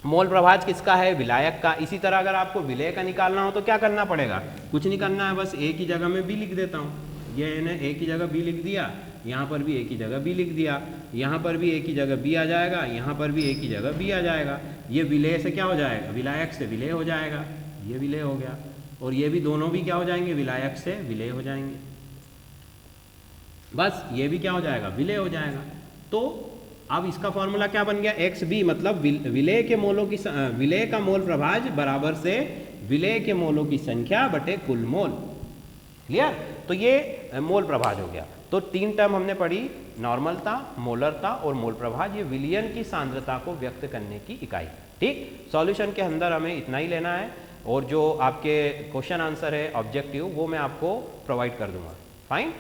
मोल प्रभाज किसका है? विलायक का। इसी तरह अगर आपको विलेय का निकालना हो तो क्या करना पड़ेगा? कुछ नहीं करना है, बस A की जगह में B लिख देता हूँ। ये मैंने A की जगह B लिख दिया, यहाँ पर भी A की जगह B लिख दिया, यहाँ पर भी A की जगह B आ जाएगा, यहाँ पर भी A की जगह B आ जाएगा। ये विलेय से क्या हो जाएगा? विलायक से विलेय हो जाएगा, ये विलेय हो गया, और ये भी दोनों भी क्या हो जाएंगे? विलायक से विलेय हो जाएंगे। बस ये भी क्या हो जाएगा? विलेय हो जाएगा। तो अब इसका फॉर्मूला क्या बन गया? XB मतलब विलेय के मोलों की विलेय का मोल प्रभाज बराबर से विलेय के मोलों की संख्या बटे कुल मोल। क्लियर? तो ये मोल प्रभाज हो गया। तो 3 टर्म हमने पढ़ी, नॉर्मलता, मोलरता और मोल प्रभाज। ये विलयन की सांद्रता को व्यक्त करने की इकाई। ठीक, सॉल्यूशन के अंदर हमें इतना ही लेना है, और जो आपके क्वेश्चन आंसर है ऑब्जेक्टिव वो मैं आपको प्रोवाइड कर दूंगा। फाइन।